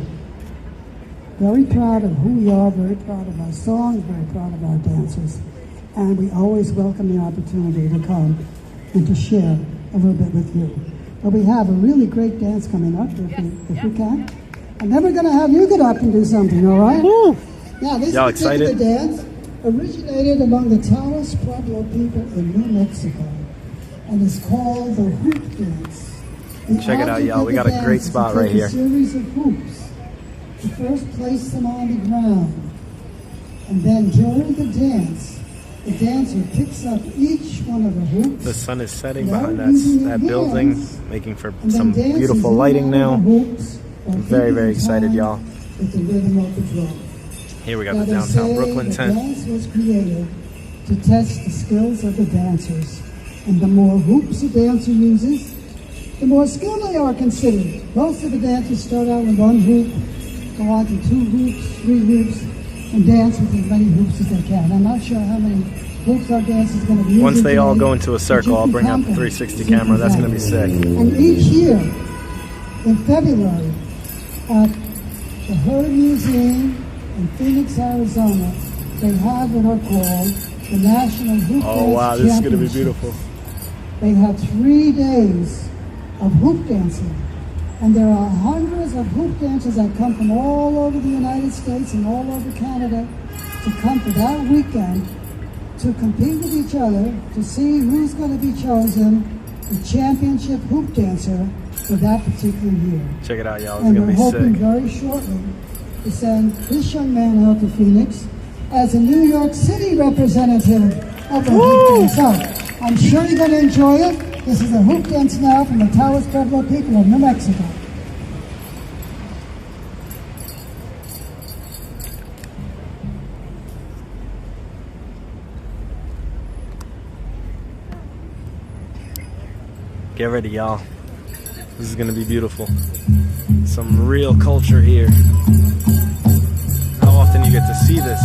Very proud of who we are, very proud of our songs, very proud of our dancers. And we always welcome the opportunity to come and to share a little bit with you. But we have a really great dance coming up, if we can. And then we're going to have you get up and do something, all right? Woo! Now, this Y'all particular excited? dance originated among the Taos Pueblo people in New Mexico, and is called the hoop dance. The Check it out, object y'all. of We the got a dance great is to spot take right here. A series of hoops. To first place them on the ground, and then during the dancer picks up each one of the hoops. The sun is setting without behind using that their building, hands, making for and some then dances beautiful in lighting and out now. of the hoops while I'm very, keeping very excited, time y'all. with the rhythm of the drum. Here we got Now, the they downtown say Brooklyn the tent. dance was created to test the skills of the dancers, and the more hoops a dancer uses, the more skilled they are considered. Most of the dancers start out with 1 hoop, go on to 2 hoops, 3 hoops, and dance with as many hoops as they can. I'm not sure how many hoops our dance is going to be. Once they all today, go into a circle, I'll bring out the 360 camera. That's going to be sick. And each year, in February, at the Herd Museum in Phoenix, Arizona, they have what are called the National Hoop Dance Oh wow, this is going to be Championships. beautiful. They have 3 days of hoop dancing. And there are hundreds of hoop dancers that come from all over the United States and all over Canada to come for that weekend to compete with each other to see who's going to be chosen the championship hoop dancer for that particular year. Check it out, y'all. It's And going we're to be hoping sick. very shortly to send this young man out to Phoenix as a New York City representative of the hoop dance. So I'm sure you're going to enjoy it. This is a hoop dance now from the Taos Pueblo people of New Mexico. Get ready, y'all. This is going to be beautiful. Some real culture here. How often you get to see this?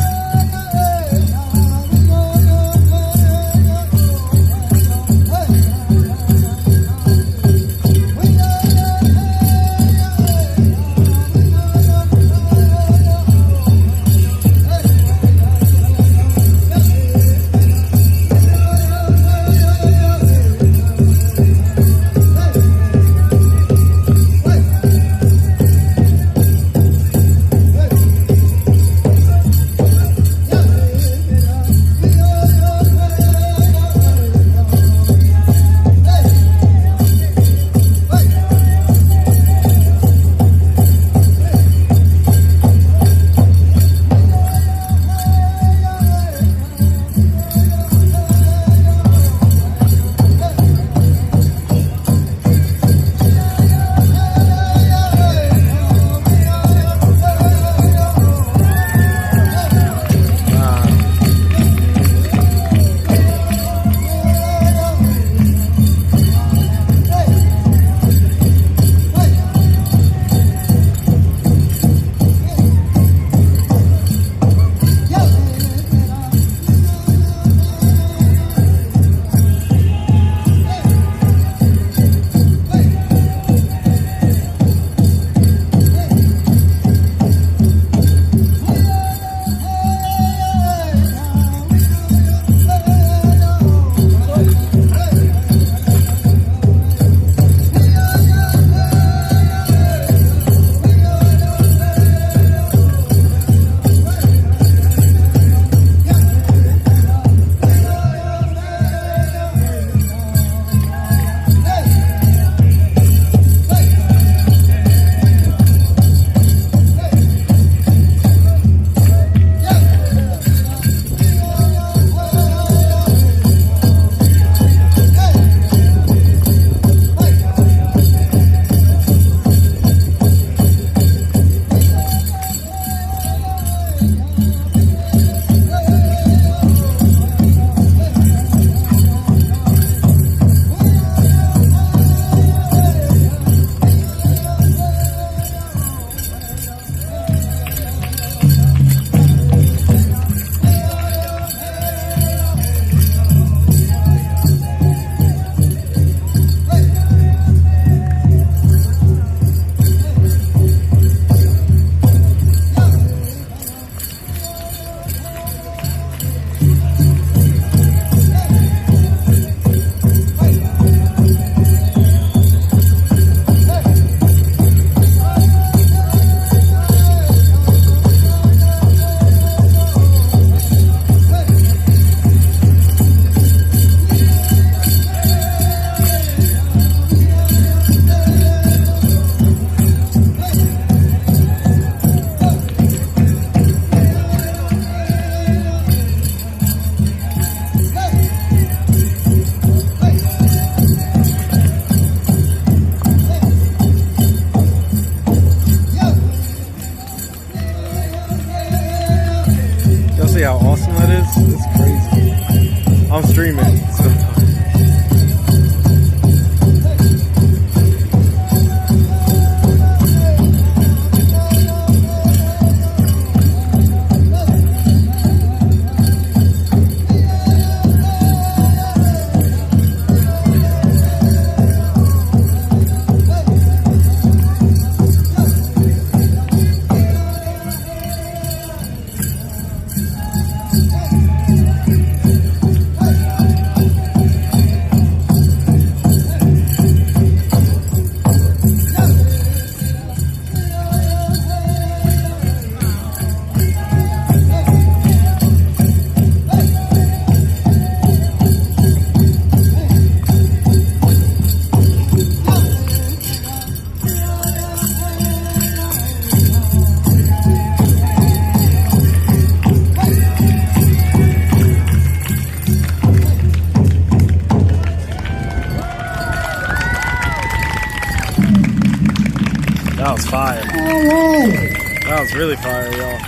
That was fire. All right. That was really fire, y'all.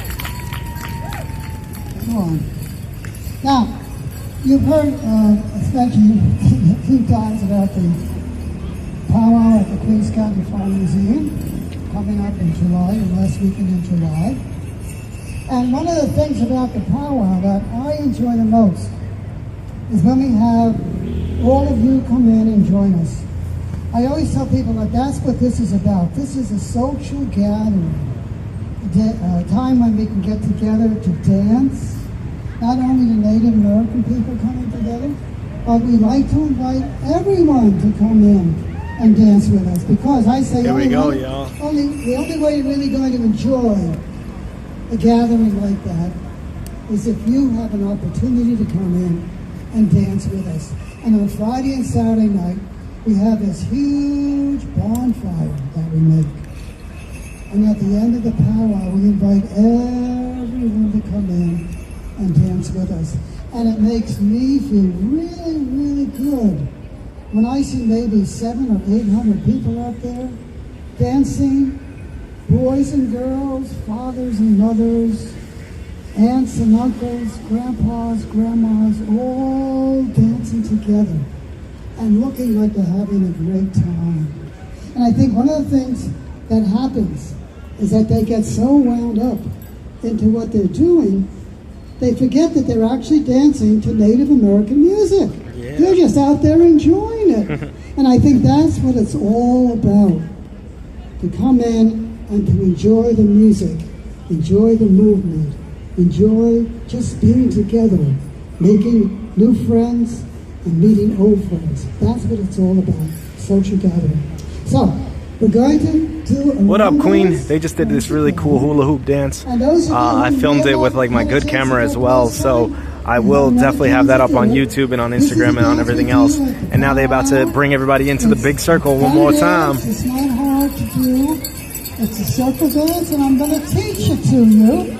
Come on. Now, you've heard, especially a few times about the powwow at the Queens County Farm Museum coming up in July, the last weekend in July. And one of the things about the powwow that I enjoy the most is when we have all of you come in and join us. I always tell people that that's what this is about. This is a social gathering, a time when we can get together to dance. Not only the Native American people coming together, but we like to invite everyone to come in and dance with us. Because I say Here we go, the y'all. only way you're really going to enjoy a gathering like that is if you have an opportunity to come in and dance with us. And on Friday and Saturday night, we have this huge bonfire that we make. And at the end of the powwow, we invite everyone to come in and dance with us. And it makes me feel really, really good when I see maybe 700 or 800 people out there dancing, boys and girls, fathers and mothers, aunts and uncles, grandpas, grandmas, all dancing together and looking like they're having a great time. And I think one of the things that happens is that they get so wound up into what they're doing, they forget that they're actually dancing to Native American music. Yeah. They're just out there enjoying it. And I think that's what it's all about. To come in and to enjoy the music, enjoy the movement, enjoy just being together, making new friends and meeting old friends. That's what it's all about, social gathering. So, we're going to do a What up, Queen? dance. They just did this really cool hula hoop dance. And those of you I who filmed may it with not like my have a good chance camera to as go well, last so time, I will you know, definitely have that up on this is YouTube and on This is Instagram and on the everything dance else. we do at the And now they're about to powwow. bring everybody into the big circle one Fun more dance. time. It's not hard to do. It's a circle dance, and I'm going to teach it to you.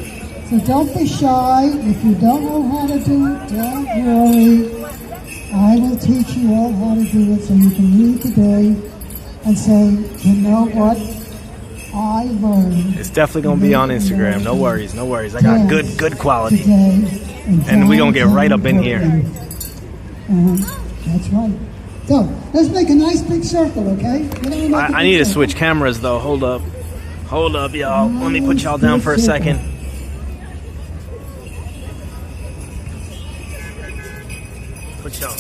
So don't be shy. If you don't know how to do it, don't worry. I will teach you all how to do it so you can leave today and say, you know what? I learned. It's definitely gonna be on Instagram. No worries, no worries. I got good quality. Today, And we gonna get right up in here. That's right. So let's make a nice big circle, okay? I need to switch cameras though. Hold up, y'all. Let me put y'all down for a second. Put y'all.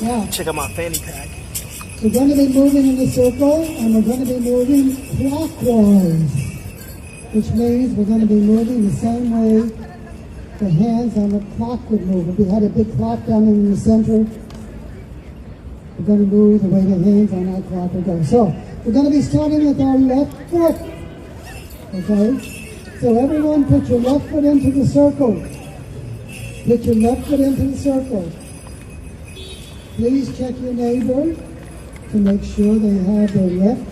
Yeah. Check out my fanny pack. We're going to be moving in a circle, and we're going to be moving clockwise, which means we're going to be moving the same way the hands on the clock would move. If we had a big clock down in the center, we're going to move the way the hands on that clock would go. So we're going to be starting with our left foot, okay? So everyone put your left foot into the circle. Put your left foot into the circle. Please check your neighbor to make sure they have their left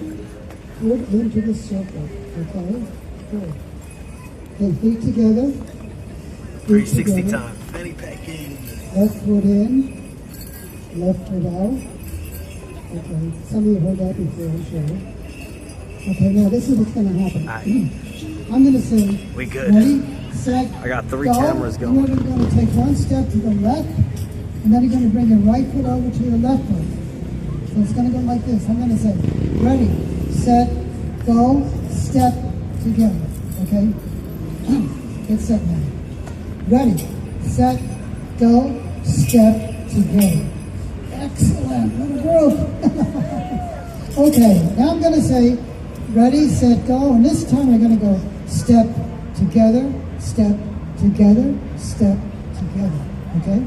foot into the circle, okay? Good. Okay, feet together. 360 time. Fanny pack in. Left foot in, left foot out. Okay, some of you heard that before, I'm sure. Okay, now this is what's going to happen. Aight. I'm going to say, We good. ready, set, I got 3 go. cameras going. You're going to take one step to the left, and then you're going to bring your right foot over to your left foot. So it's going to go like this. I'm going to say, ready, set, go, step, together. Okay? Get set now. Ready, set, go, step, together. Excellent. What a group. Okay, now I'm going to say, ready, set, go. And this time we're going to go step, together, step, together, step, together. Okay?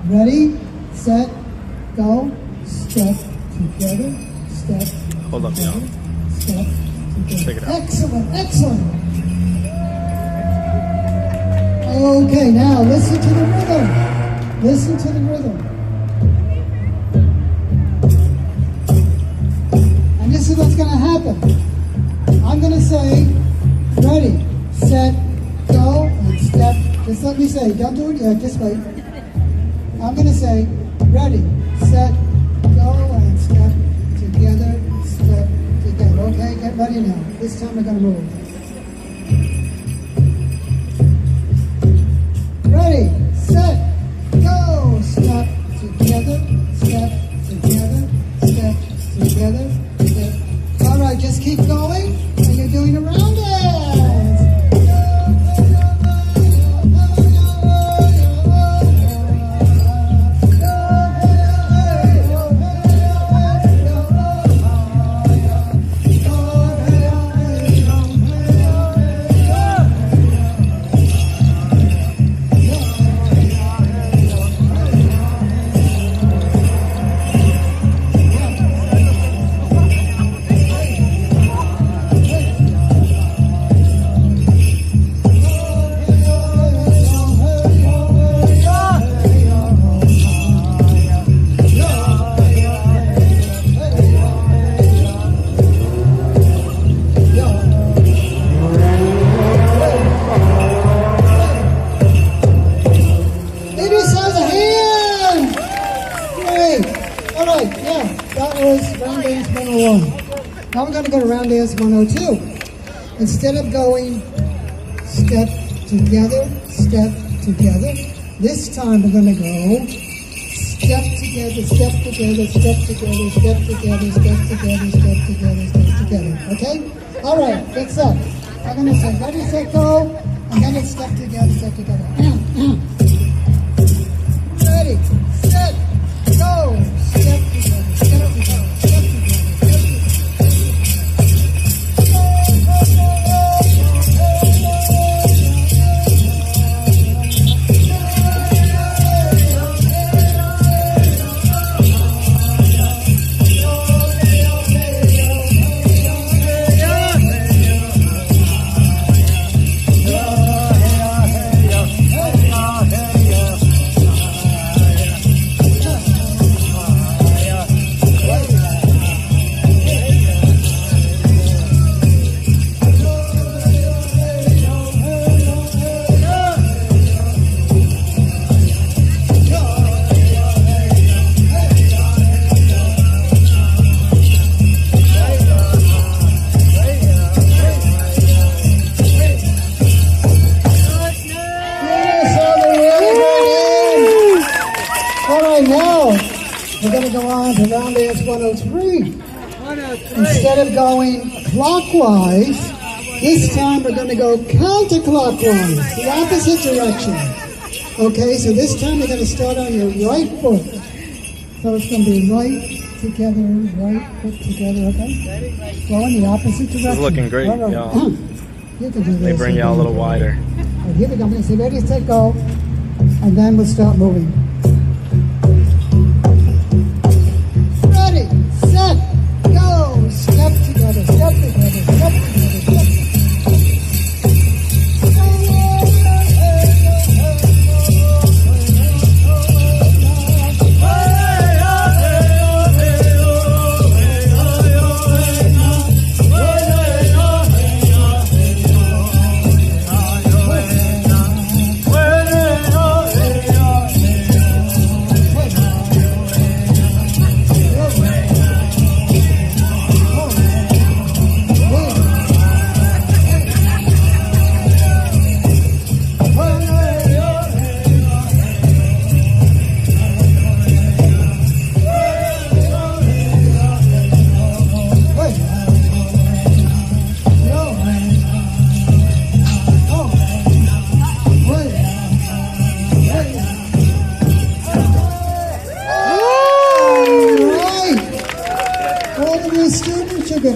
Ready, set, go, step, together, step, Hold up, y'all. step, together. Check it out. Excellent, excellent. Okay, now listen to the rhythm. Listen to the rhythm. And this is what's going to happen. I'm going to say, ready, set, go, and step. Just let me say, don't do it yet, just wait. I'm going to say, ready, set, go, and step, together, together. Ready now. This time we're going to move. Ready, set, go. Step together, step together, step together, step. All right, just keep going, and you're doing a round dance. Now we're going to go to round dance 102. Instead of going step together, this time we're going to go step together, step together, step together, step together, step together, step together, step together. Okay? All right, get set. I'm going to say ready, set, go, and then it's step together, step together. Ready, set, go, step together, step together. Round dance 103. Instead of going clockwise, this time we're going to go counterclockwise, the opposite direction. Okay, so this time we're going to start on your right foot. So it's going to be right together, right foot together, okay? Go in the opposite direction. This is looking great, right. y'all. You can do this. They bring you out a little wider. Right, here we go. I'm going to say ready, set, go, and then we'll start moving. Set, go, step together, step together, step together, step together.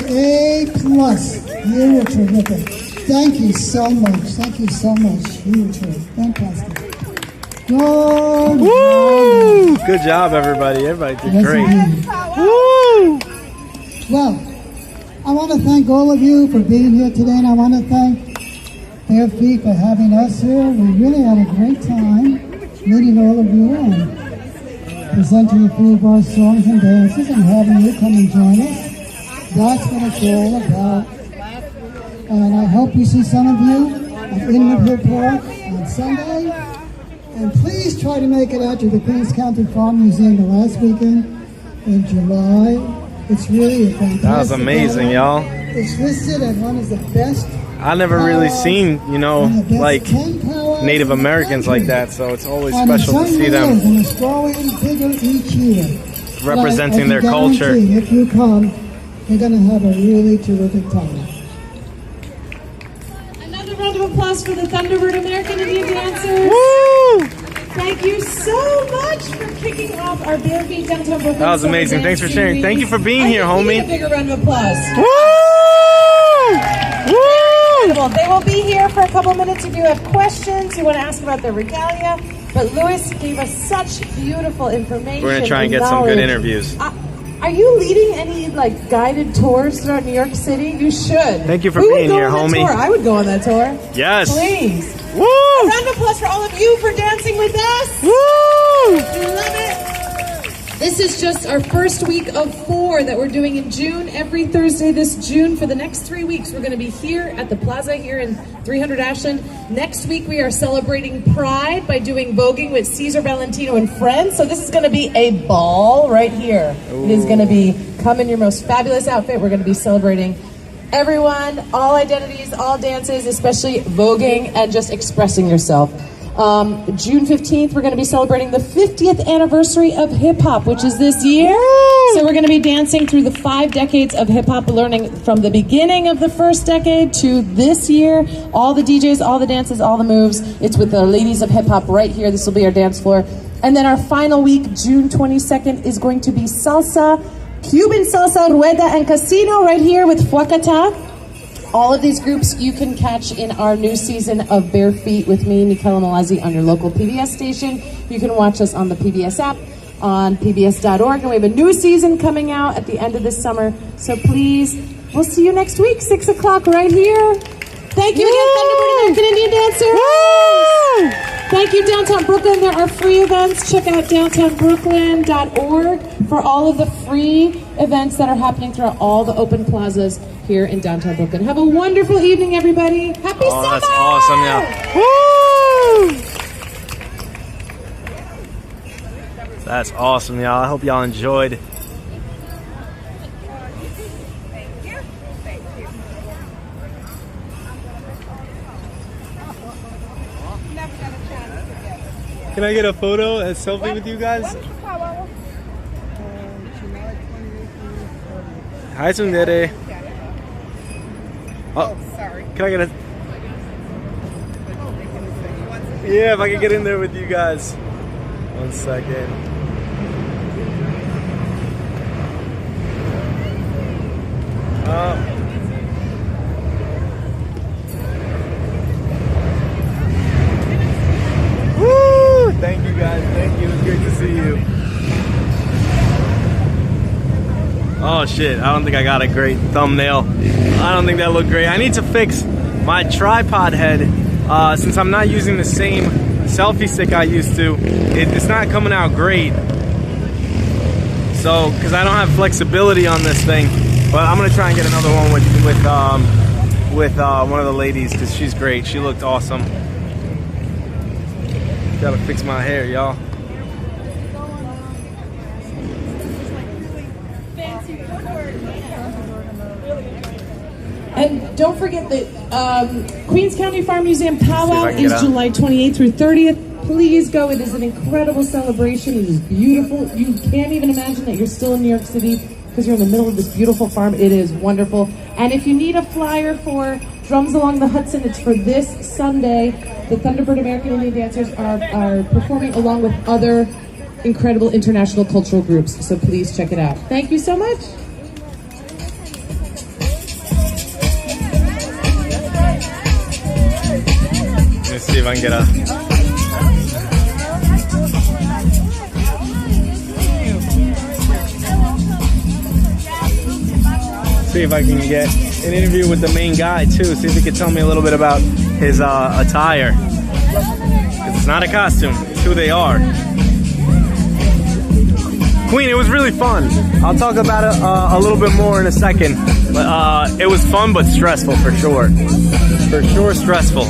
A+. You were terrific. Thank you so much. Thank you so much. You were terrific. Fantastic. Good. Woo! Good job, everybody. Everybody did great. Woo! Well, I want to thank all of you for being here today, and I want to thank Bare Feet for having us here. We really had a great time meeting all of you and presenting a few of our songs and dances and having you come and join us. That's what it's all about. And I hope we see some of you at Indigenous Park on Sunday. And please try to make it out to the Queens County Farm Museum the last weekend in July. It's really a fantastic That was amazing, y'all. It's listed as one of the best. I never really seen, you know, like 10 powwows Native in the Americans like country. that, so it's always And special to it see certainly is, them and it's growing bigger each year. representing But I their can culture. guarantee If you come, you're going to have a really terrific time. Another round of applause for the Thunderbird American Indian Dancers. Woo! Thank you so much for kicking off our Bare Feet Downtown Brooklyn. That was Summer amazing. Thanks for Dance sharing. Thank you for being here, I think we homie. need a bigger round of applause. Woo! Woo! Incredible. They will be here for a couple minutes if you have questions, you want to ask about their regalia. But Louis gave us such beautiful information. We're gonna try and get some good interviews. Are you leading any like guided tours throughout New York City? You should. Thank you for Who being would go here, on that homie. tour? I would go on that tour. Yes. Please. Woo! A round of applause for all of you for dancing with us. Woo! We love it. This is just our first week of 4 that we're doing in June. Every Thursday this June for the next 3 weeks, we're going to be here at the Plaza here in 300 Ashland. Next week, we are celebrating Pride by doing voguing with Cesar Valentino and friends. So this is going to be a ball right here. Ooh. It is going to be come in your most fabulous outfit. We're going to be celebrating everyone, all identities, all dances, especially voguing and just expressing yourself. June 15th, we're going to be celebrating the 50th anniversary of hip-hop, which is this year. So we're going to be dancing through the 5 decades of hip-hop, learning from the beginning of the first decade to this year. All the DJs, all the dances, all the moves. It's with the ladies of hip-hop right here. This will be our dance floor. And then our final week, June 22nd, is going to be salsa, Cuban salsa, rueda, and casino right here with Fuacata. All of these groups you can catch in our new season of Bare Feet with me, Michaela Malazzi, on your local PBS station. You can watch us on the PBS app, on pbs.org, and we have a new season coming out at the end of this summer. So please, we'll see you next week, 6 o'clock right here. Thank you again, Thunderbird American Indian Dancers. Thank you, Downtown Brooklyn. There are free events. Check out downtownbrooklyn.org for all of the free events that are happening throughout all the open plazas here in downtown Brooklyn. Have a wonderful evening, everybody. Happy summer! That's awesome, y'all. Woo! That's awesome, y'all. I hope y'all enjoyed. Can I get a photo, a selfie with you guys? Hi, Sundere. Oh, sorry. Can I get a... Yeah, if I can get in there with you guys. 1 second. Woo! Thank you guys. Thank you. It was great to see you. Oh shit, I don't think I got a great thumbnail. I don't think that looked great. I need to fix my tripod head since I'm not using the same selfie stick I used to. It's not coming out great. So, because I don't have flexibility on this thing, but I'm gonna try and get another one with one of the ladies because she's great. She looked awesome. Gotta fix my hair, y'all. And don't forget that Queens County Farm Museum Powwow is out. July 28th through 30th. Please go. It is an incredible celebration. It is beautiful. You can't even imagine that you're still in New York City because you're in the middle of this beautiful farm. It is wonderful. And if you need a flyer for Drums Along the Hudson, it's for this Sunday. The Thunderbird American Indian Dancers are performing along with other incredible international cultural groups. So please check it out. Thank you so much. Let's see if I can get a... See if I can get an interview with the main guy too. See if he can tell me a little bit about his attire. 'Cause it's not a costume, it's who they are. Queen, it was really fun. I'll talk about it a little bit more in a second. But it was fun but stressful for sure. For sure stressful.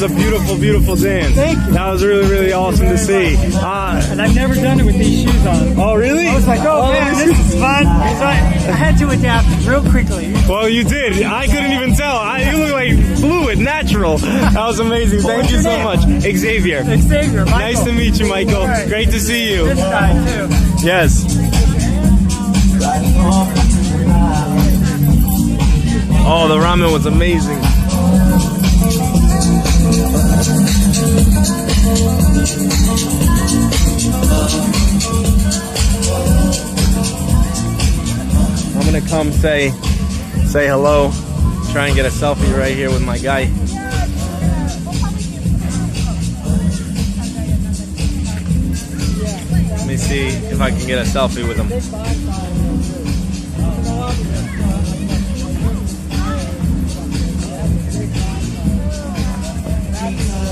was a beautiful, beautiful dance. Thank you. That was really, really awesome to see. And I've never done it with these shoes on. Oh, really? I was like, oh man, this is fun. So I had to adapt real quickly. Well, you did. I couldn't even tell. You look like fluid, natural. That was amazing. Thank you so much. Xavier. Xavier, Michael. Nice to meet you, Michael. Right. Great to see you. This guy too. Yes. Oh, the ramen was amazing. I'm gonna come say hello, try and get a selfie right here with my guy. Let me see if I can get a selfie with him.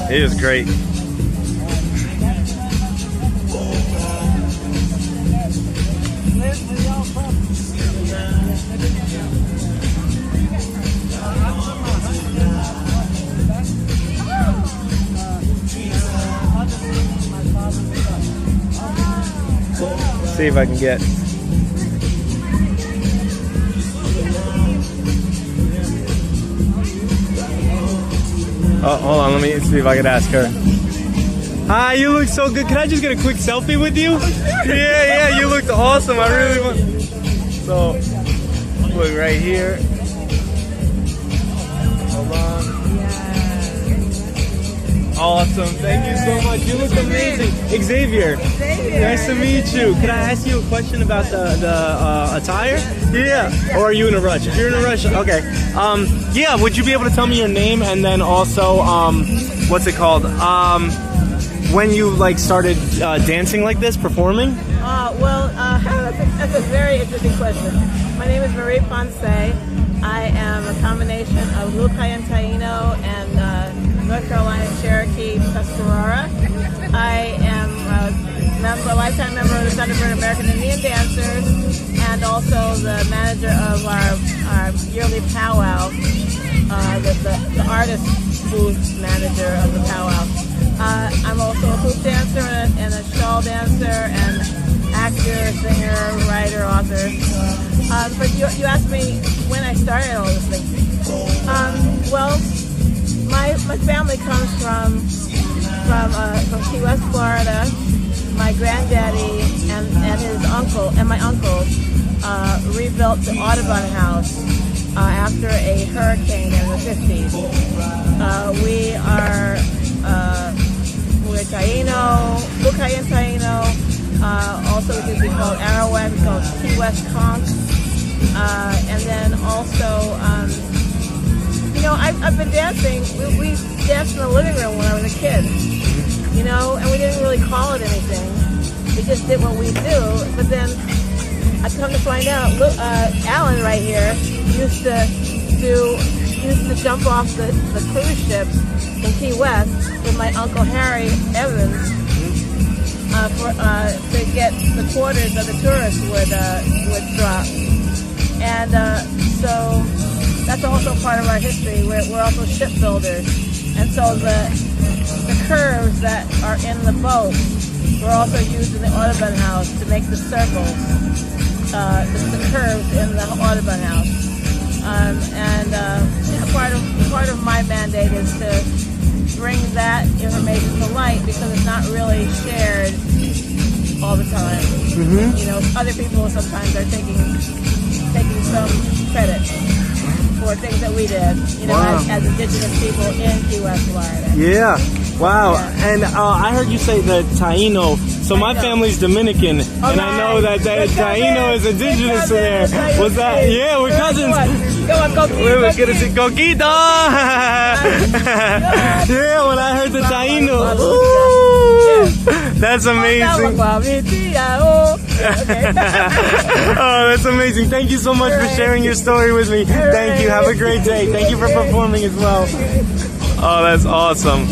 He is great. See if I can get. Oh, hold on, let me see if I can ask her. Hi, you look so good. Can I just get a quick selfie with you? Yeah, you looked awesome. I really want. So, look right here. Hold on. Awesome. Thank you so much. You look amazing. Xavier. Nice to meet you. Can I ask you a question about the attire? Yeah. Or are you in a rush? If you're in a rush, okay. Yeah, would you be able to tell me your name and then also, what's it called? When you like started dancing like this, performing? That's a very interesting question. My name is Marie Ponce. I am a combination of Lukai and Taino and North Carolina Cherokee Tuscarora. I am a lifetime member of the Thunderbird American Indian Dancers and also the manager of our yearly powwow, the artist booth manager of the powwow. I'm also a hoop dancer and a shawl dancer and actor, singer, writer, author. But you asked me when I started all these things. Well, my family comes from Key West, Florida. My granddaddy and his uncle and my uncle rebuilt the Audubon House after a hurricane in the 50s. We're Taino, Lukai and Taino. Also, it could be called Arawak, we call it Key West Conch. And then also, I've been dancing. We danced in the living room when I was a kid, and we didn't really call it anything. We just did what we do. But then I come to find out, look, Alan right here used to jump off the cruise ships in Key West with my Uncle Harry Evans to get the quarters of the tourists would drop. And so that's also part of our history. We're also shipbuilders. And so the curves that are in the boat were also used in the Audubon House to make the circles, the curves in the Audubon House. Part of my mandate is to bring that information to light because it's not really shared all the time. Mm-hmm. Other people sometimes are taking some credit for things that we did, as Indigenous people in Key West, Florida. Yeah. Wow. Yeah. And I heard you say the Taino. So my family's Dominican, and I know that Taino is Indigenous in there. Was that? Yeah, we're cousins. Go on, Coquito. We're gonna say Coquito. Yeah, when I heard the Taino. Ooh, that's amazing. Oh, that's amazing. Thank you so much for sharing your story with me. Thank you. Have a great day. Thank you for performing as well. Oh, that's awesome.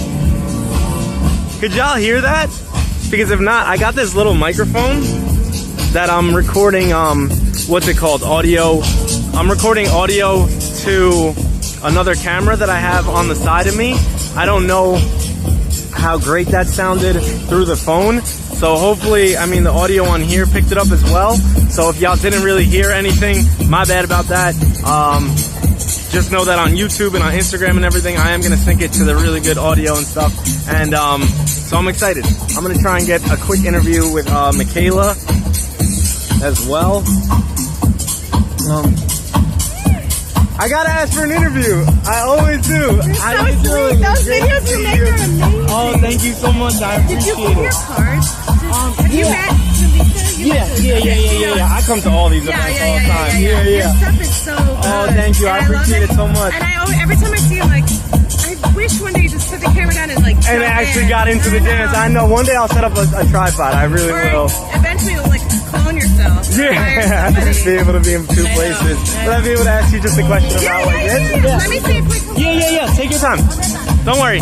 Could y'all hear that? Because if not, I got this little microphone that I'm recording, what's it called? Audio. I'm recording audio to another camera that I have on the side of me. I don't know how great that sounded through the phone. So hopefully, I mean, the audio on here picked it up as well. So if y'all didn't really hear anything, my bad about that. Just know that on YouTube and on Instagram and everything, I am going to sync it to the really good audio and stuff. And so I'm excited. I'm going to try and get a quick interview with Michaela as well. I got to ask for an interview. I always do. You're so sweet. Those videos you make are amazing. Oh, thank you so much. I appreciate Did you pull your card? Have you met Jalisa? Yeah. I come to all these events all the time. Yeah. Your stuff is so good. Oh, thank you. I appreciate it so much. And every time I see you, like, I wish one day you just put the camera down and like. And I actually got into the dance. I know. One day I'll set up a tripod. I really will. Eventually, you'll like clone yourself. Yeah, be able to be in two places. Will I be able to ask you just a question about like this? Let me see a quick. Yeah. Take your time. Don't worry.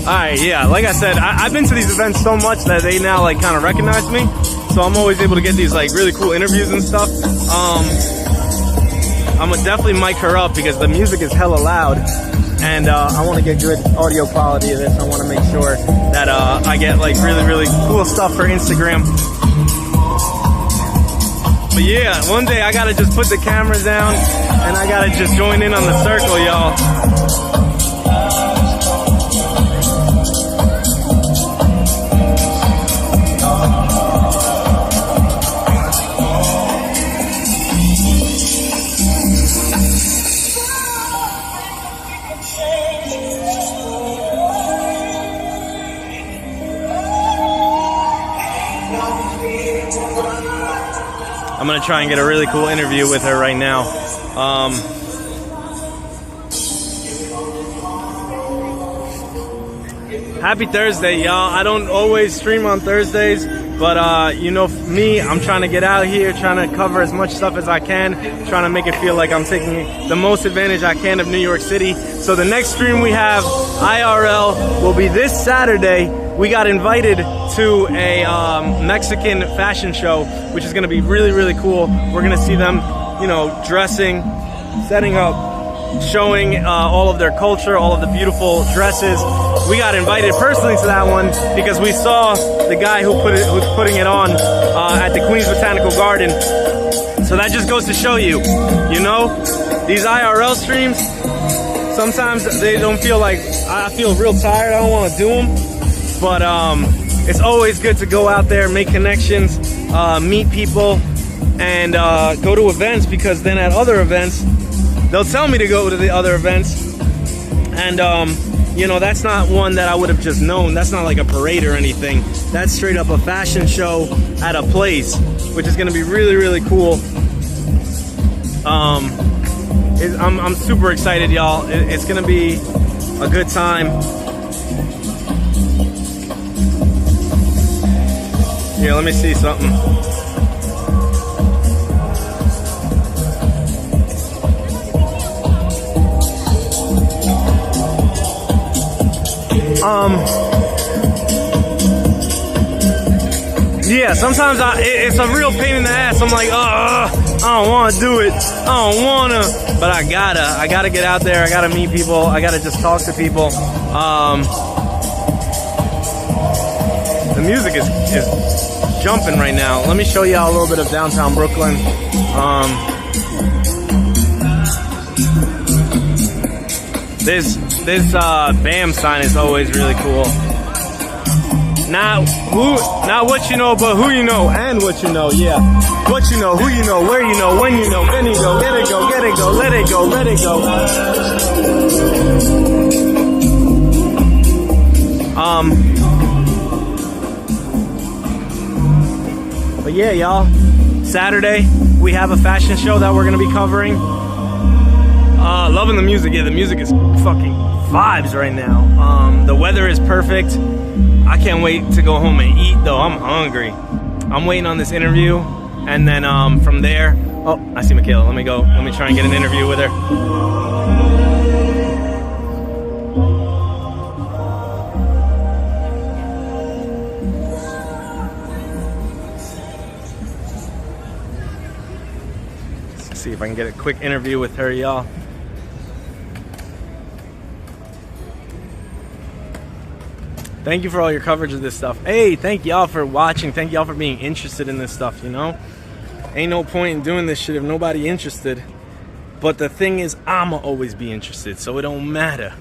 Alright, yeah, like I said, I've been to these events so much that they now like kind of recognize me. So I'm always able to get these like really cool interviews and stuff. I'm gonna definitely mic her up because the music is hella loud. And I want to get good audio quality of this. I want to make sure that I get like really cool stuff for Instagram. But yeah, one day I gotta just put the camera down and I gotta just join in on the circle, y'all. I'm gonna try and get a really cool interview with her right now. Happy Thursday, y'all. I don't always stream on Thursdays, but you know me, I'm trying to get out here, trying to cover as much stuff as I can, trying to make it feel like I'm taking the most advantage I can of New York City. So the next stream we have, IRL, will be this Saturday. We got invited to a Mexican fashion show, which is gonna be really cool. We're gonna see them, you know, dressing, setting up, showing all of their culture, all of the beautiful dresses. We got invited personally to that one because we saw the guy who's putting it on at the Queens Botanical Garden. So that just goes to show you, you know, these IRL streams, sometimes they don't feel like, I feel real tired, I don't wanna do them. But it's always good to go out there, make connections, meet people, and go to events, because then at other events, they'll tell me to go to the other events. And, you know, that's not one that I would have just known. That's not like a parade or anything. That's straight up a fashion show at a place, which is going to be really cool. I'm super excited, y'all. It's going to be a good time. Here, let me see something. Yeah, sometimes it's a real pain in the ass. I'm like, I don't want to do it. I don't want to, but I gotta get out there. I gotta meet people. I gotta just talk to people. The music is jumping right now. Let me show y'all a little bit of downtown Brooklyn. This BAM sign is always really cool. Not what you know, but who you know and what you know. Yeah, what you know, who you know, where you know, when you know, when you go, get it go, get it go, let it go, let it go. But yeah, y'all, Saturday we have a fashion show that we're gonna be covering. Loving the music. Yeah, the music is fucking vibes right now. The weather is perfect. I can't wait to go home and eat though. I'm hungry. I'm waiting on this interview, and then from there, oh, I see Michaela. Let me go. Let me try and get an interview with her. Let's see if I can get a quick interview with her, y'all. Thank you for all your coverage of this stuff. Hey, thank y'all for watching. Thank y'all for being interested in this stuff, you know? Ain't no point in doing this shit if nobody interested. But the thing is, I'ma always be interested, so it don't matter.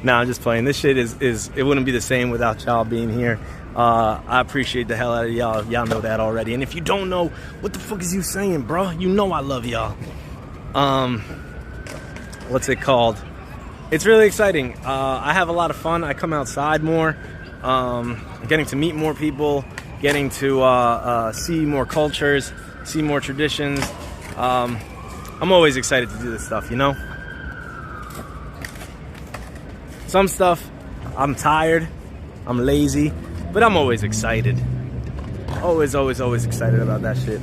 Nah, I'm just playing. This shit is it wouldn't be the same without y'all being here. I appreciate the hell out of y'all. Y'all know that already. And if you don't know, what the fuck is you saying, bro? You know I love y'all. What's it called? It's really exciting. I have a lot of fun. I come outside more, getting to meet more people, getting to see more cultures, see more traditions. I'm always excited to do this stuff, you know? Some stuff, I'm tired, I'm lazy, but I'm always excited. Always, always, always excited about that shit.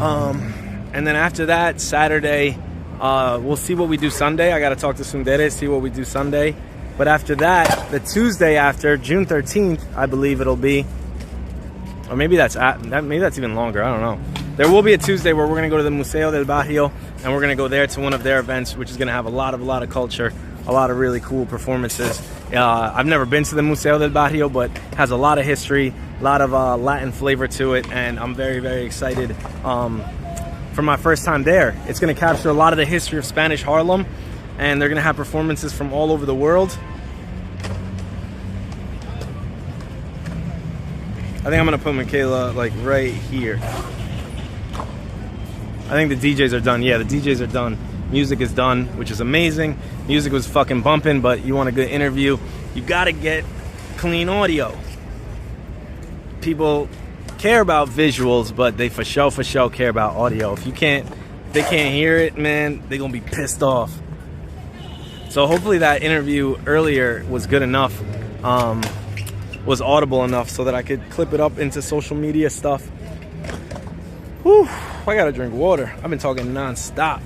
And then after that, Saturday, we'll see what we do Sunday. I gotta talk to Sundere, see what we do Sunday. But after that, the Tuesday after, June 13th, I believe it'll be, or maybe that's even longer, I don't know. There will be a Tuesday where we're going to go to the Museo del Barrio, and we're going to go there to one of their events, which is going to have a lot of culture, a lot of really cool performances. I've never been to the Museo del Barrio, but has a lot of history, a lot of Latin flavor to it, and I'm very, very excited for my first time there. It's going to capture a lot of the history of Spanish Harlem, and they're going to have performances from all over the world. I think I'm going to put Michaela like right here. I think the DJs are done. Yeah, the DJs are done. Music is done, which is amazing. Music was fucking bumping, but you want a good interview, you gotta get clean audio. People care about visuals, but they for sure care about audio. If they can't hear it, man, they're gonna be pissed off. So hopefully that interview earlier was good enough, was audible enough so that I could clip it up into social media stuff. Whew. I gotta drink water. I've been talking non-stop.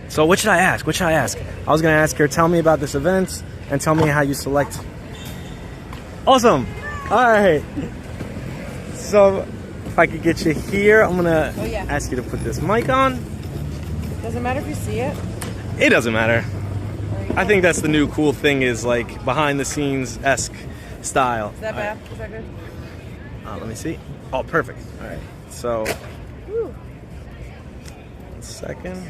So what should I ask? What should I ask? I was gonna ask her, tell me about this event and tell me how you select. Awesome. All right. So if I could get you here, I'm gonna ask you to put this mic on. Doesn't matter if you see it. It doesn't matter. I think that's the new cool thing, is like behind the scenes-esque style. Is that bad? Is that good? Let me see. Oh, perfect. All right. So. Second.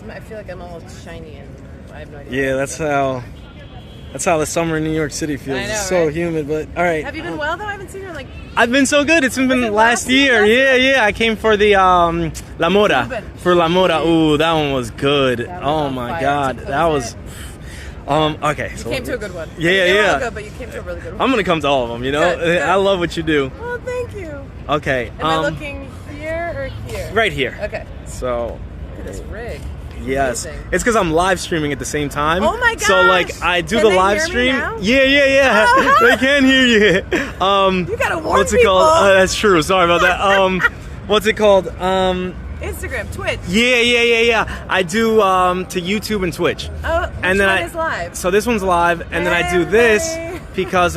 I feel like I'm almost shiny and I have no idea. Yeah, that's how the summer in New York City feels. I know, it's so right? humid, but all right. Have you been well though? I haven't seen her like. I've been so good. It's been last year. Yeah. I came for the La Mora. For La Mora. Ooh, that one was good. Oh my god, that was. Okay. You came to a good one. Yeah. They were all good, but you came to a really good one. I'm gonna come to all of them. You know, Good. I love what you do. Oh, thank you. Okay. Am I looking here or here? Right here. Okay. So. Look at this rig. Yes, Amazing. it's because I'm live streaming at the same time. Oh my gosh! So like I do Can the they live hear me stream. now? Yeah. Oh, They can hear you. You gotta warn what's it people. called? That's true. Sorry about that. What's it called? Instagram, Twitch. Yeah. I do to YouTube and Twitch. Oh, which and then one is live? So this one's live, and then I do this because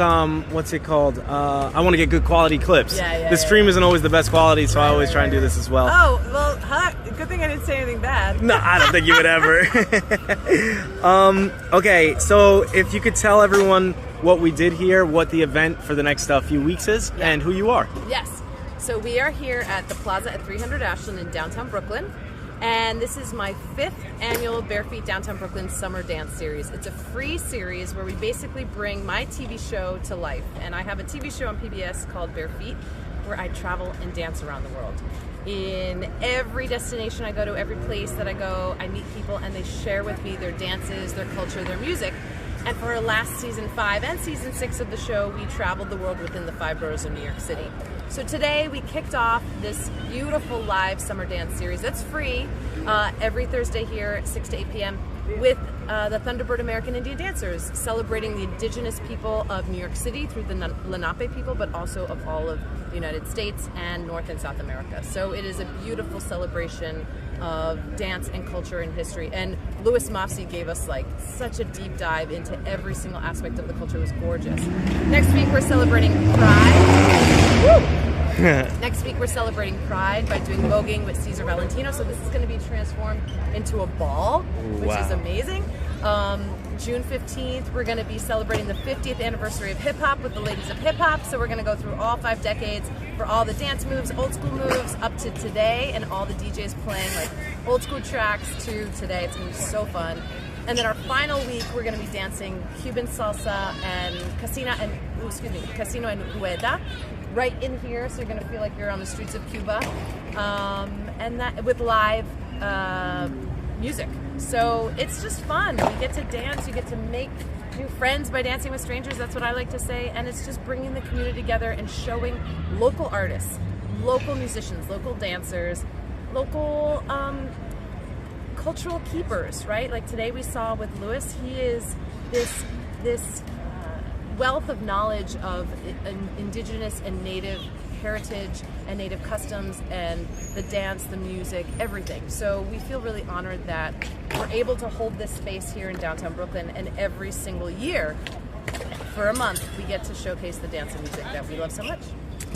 what's it called? I want to get good quality clips. Yeah, the stream isn't always the best quality, so I always try and do this as well. Oh, well, good thing I didn't say anything bad. No, I don't think you would ever. Okay, so if you could tell everyone what we did here, what the event for the next few weeks is, and who you are. Yes. So we are here at the Plaza at 300 Ashland in downtown Brooklyn. And this is my 5th annual Bare Feet Downtown Brooklyn Summer Dance Series. It's a free series where we basically bring my TV show to life. And I have a TV show on PBS called Bare Feet, where I travel and dance around the world. In every destination I go to, every place that I go, I meet people and they share with me their dances, their culture, their music. And for our last season 5 and season 6 of the show, we traveled the world within the 5 boroughs of New York City. So today we kicked off this beautiful live summer dance series that's free every Thursday here at 6 to 8 p.m. with the Thunderbird American Indian Dancers, celebrating the indigenous people of New York City through the Lenape people, but also of all of the United States and North and South America. So it is a beautiful celebration of dance and culture and history. And Louis Mofsey gave us like such a deep dive into every single aspect of the culture. It was gorgeous. Next week we're celebrating Pride. Woo! Next week we're celebrating Pride by doing voguing with Cesar Valentino. So this is going to be transformed into a ball, which is amazing. June 15th, we're going to be celebrating the 50th anniversary of hip hop with the Ladies of Hip Hop. So we're going to go through all 5 decades for all the dance moves, old school moves, up to today, and all the DJs playing like old school tracks to today. It's going to be so fun. And then our final week, we're going to be dancing Cuban salsa and casino and rueda right in here. So you're going to feel like you're on the streets of Cuba, and that with live music. So it's just fun. You get to dance, you get to make new friends by dancing with strangers. That's what I like to say. And it's just bringing the community together and showing local artists, local musicians, local dancers, local cultural keepers, right? Like today we saw with Lewis, he is this wealth of knowledge of indigenous and native heritage and native customs and the dance, the music, everything. So we feel really honored that we're able to hold this space here in downtown Brooklyn, and every single year for a month we get to showcase the dance and music that we love so much.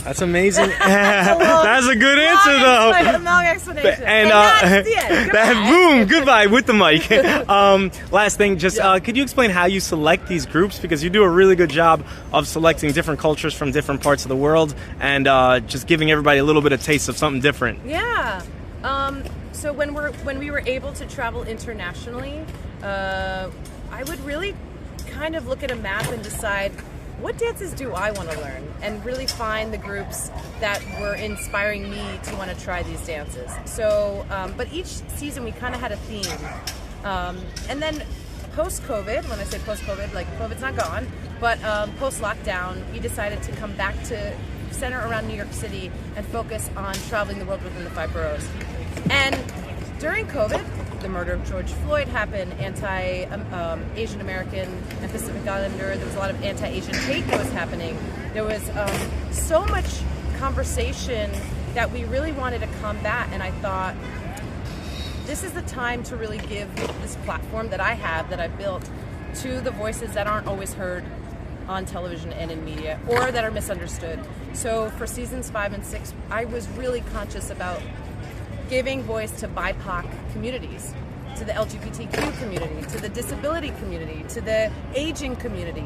That's amazing. That's a good answer, though. Long explanation. And that's it. boom, goodbye with the mic. Last thing, just could you explain how you select these groups? Because you do a really good job of selecting different cultures from different parts of the world, and just giving everybody a little bit of taste of something different. Yeah. So when we were able to travel internationally, I would really kind of look at a map and decide, what dances do I want to learn, and really find the groups that were inspiring me to want to try these dances. So, but each season we kind of had a theme. And then post-COVID, when I say post-COVID, like COVID's not gone, but post-lockdown, we decided to come back to center around New York City and focus on traveling the world within the 5 boroughs. And during COVID, the murder of George Floyd happened, anti-Asian American and Pacific Islander. There was a lot of anti-Asian hate that was happening. There was so much conversation that we really wanted to combat, and I thought, this is the time to really give this platform that I have, that I built, to the voices that aren't always heard on television and in media, or that are misunderstood. So for seasons 5 and 6, I was really conscious about giving voice to BIPOC communities, to the LGBTQ community, to the disability community, to the aging community.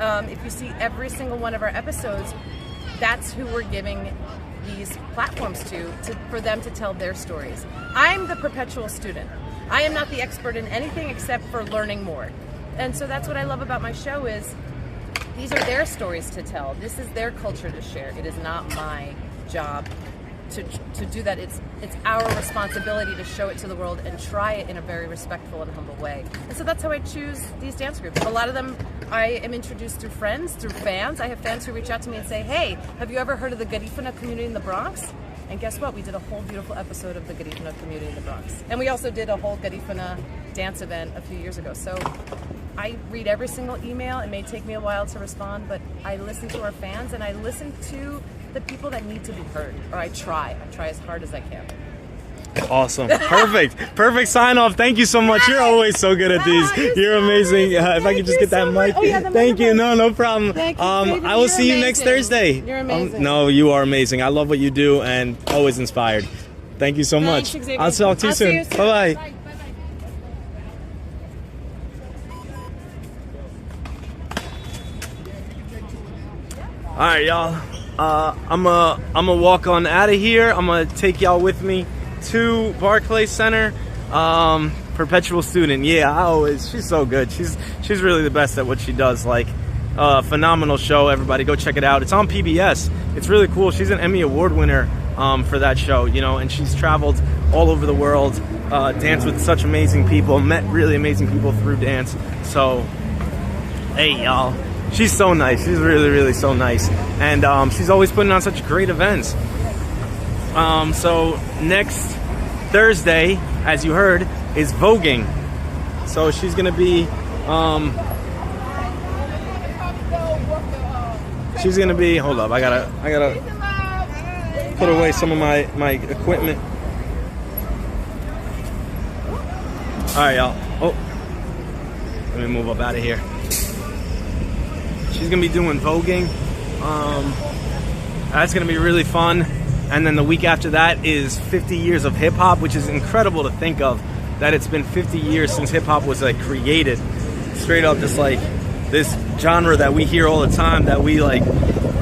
If you see every single one of our episodes, that's who we're giving these platforms to for them to tell their stories. I'm the perpetual student. I am not the expert in anything except for learning more. And so that's what I love about my show, is these are their stories to tell. This is their culture to share. It is not my job to do that. It's our responsibility to show it to the world and try it in a very respectful and humble way. And so that's how I choose these dance groups. A lot of them I am introduced through friends, through fans. I have fans who reach out to me and say, hey, have you ever heard of the Garifuna community in the Bronx? And guess what? We did a whole beautiful episode of the Garifuna community in the Bronx. And we also did a whole Garifuna dance event a few years ago. So I read every single email. It may take me a while to respond, but I listen to our fans, and I listen to the people that need to be heard, or I try as hard as I can. Awesome. Perfect sign off. Thank you so much. You're always so good at these. You're amazing. If I could just get that mic. Oh, yeah, thank you. No problem. Thank you, I will see you next Thursday. You're amazing. No, you are amazing. I love what you do, and always inspired. Thank you so much. Thanks, Xavier. I'll talk to you soon. Bye-bye. Bye. All right, y'all. I'm gonna walk on out of here. I'm gonna take y'all with me to Barclays Center. Perpetual student. Yeah, she's so good. She's really the best at what she does. Like, phenomenal show. Everybody go check it out. It's on PBS. It's really cool. She's an Emmy Award winner for that show, you know, and she's traveled all over the world, danced with such amazing people, met really amazing people through dance. So, hey, y'all. She's so nice. She's really, really so nice. And she's always putting on such great events. So next Thursday, as you heard, is voguing. So she's going to be... Hold up. I gotta put away some of my equipment. All right, y'all. Oh. Let me move up out of here. She's gonna be doing voguing. That's gonna be really fun. And then the week after that is 50 years of hip hop, which is incredible to think of, that it's been 50 years since hip hop was like created. straight up just like this genre that we hear all the time, that we like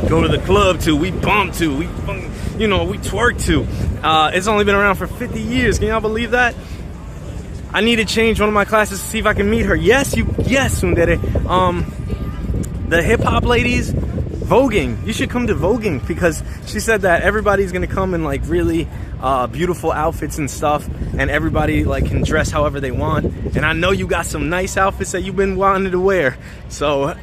go to the club to, we bump to, we twerk to. It's only been around for 50 years. Can y'all believe that? I need to change one of my classes to see if I can meet her. Yes, Sundere. The hip hop ladies, voguing. You should come to voguing, because she said that everybody's gonna come in like really beautiful outfits and stuff, and everybody like can dress however they want. And I know you got some nice outfits that you've been wanting to wear, so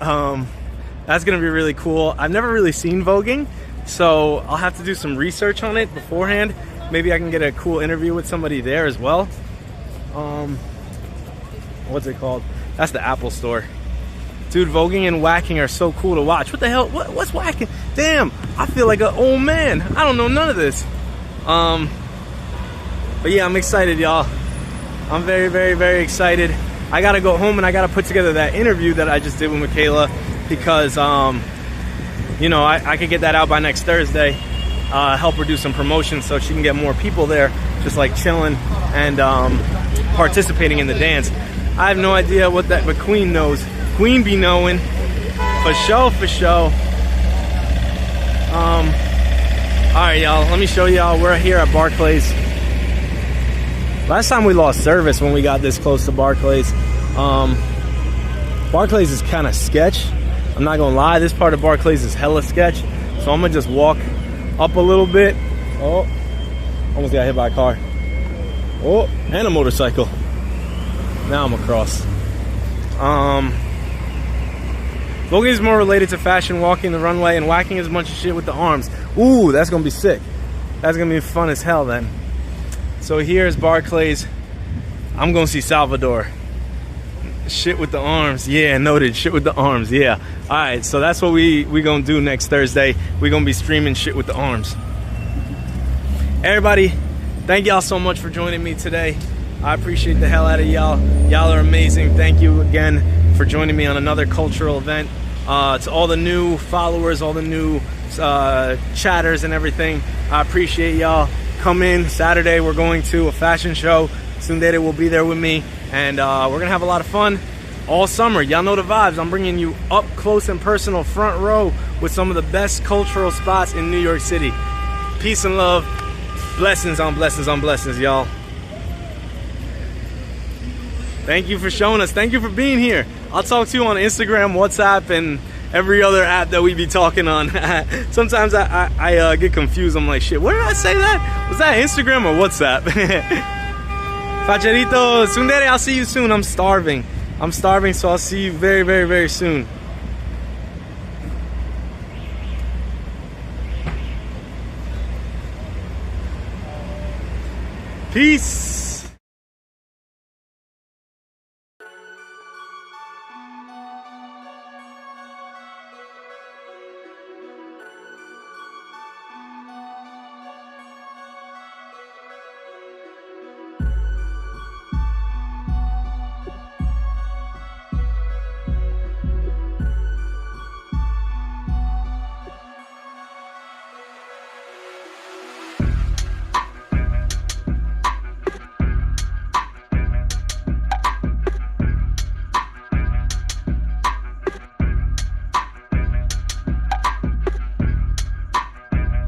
that's gonna be really cool. I've never really seen voguing, so I'll have to do some research on it beforehand. Maybe I can get a cool interview with somebody there as well. What's it called? That's the Apple Store. Dude, voguing and whacking are so cool to watch. What the hell? What's whacking? Damn, I feel like an old man. I don't know none of this. But yeah, I'm excited, y'all. I'm very, very, very excited. I gotta go home and I gotta put together that interview that I just did with Michaela, because you know, I could get that out by next Thursday. Help her do some promotion so she can get more people there, just like chilling and participating in the dance. I have no idea what that, but Queen knows. Queen be knowing, for sure, for sure. All right, y'all. Let me show y'all. We're here at Barclays. Last time we lost service when we got this close to Barclays. Barclays is kind of sketch. I'm not gonna lie. This part of Barclays is hella sketch. So I'm gonna just walk up a little bit. Oh, almost got hit by a car. Oh, and a motorcycle. Now I'm across. Voguing is more related to fashion, walking the runway, and whacking is a bunch of shit with the arms. Ooh, that's gonna be sick. That's gonna be fun as hell then. So here's Barclays. I'm gonna see Salvador. Shit with the arms. Yeah, noted. Shit with the arms. Yeah. All right, so that's what we gonna do next Thursday. We gonna be streaming shit with the arms. Everybody, thank y'all so much for joining me today. I appreciate the hell out of y'all. Y'all are amazing. Thank you again for joining me on another cultural event. To all the new followers, all the new chatters and everything, I appreciate y'all. Come in Saturday. We're going to a fashion show. Sundere will be there with me, and we're gonna have a lot of fun all summer. Y'all know the vibes. I'm bringing you up close and personal, front row, with some of the best cultural spots in New York City. Peace and love. Blessings on blessings on blessings, y'all. Thank you for showing us. Thank you for being here. I'll talk to you on Instagram, WhatsApp, and every other app that we be talking on. Sometimes I get confused. I'm like, shit, where did I say that? Was that Instagram or WhatsApp? Facherito, Sundere, I'll see you soon. I'm starving. I'm starving, so I'll see you very, very, very soon. Peace.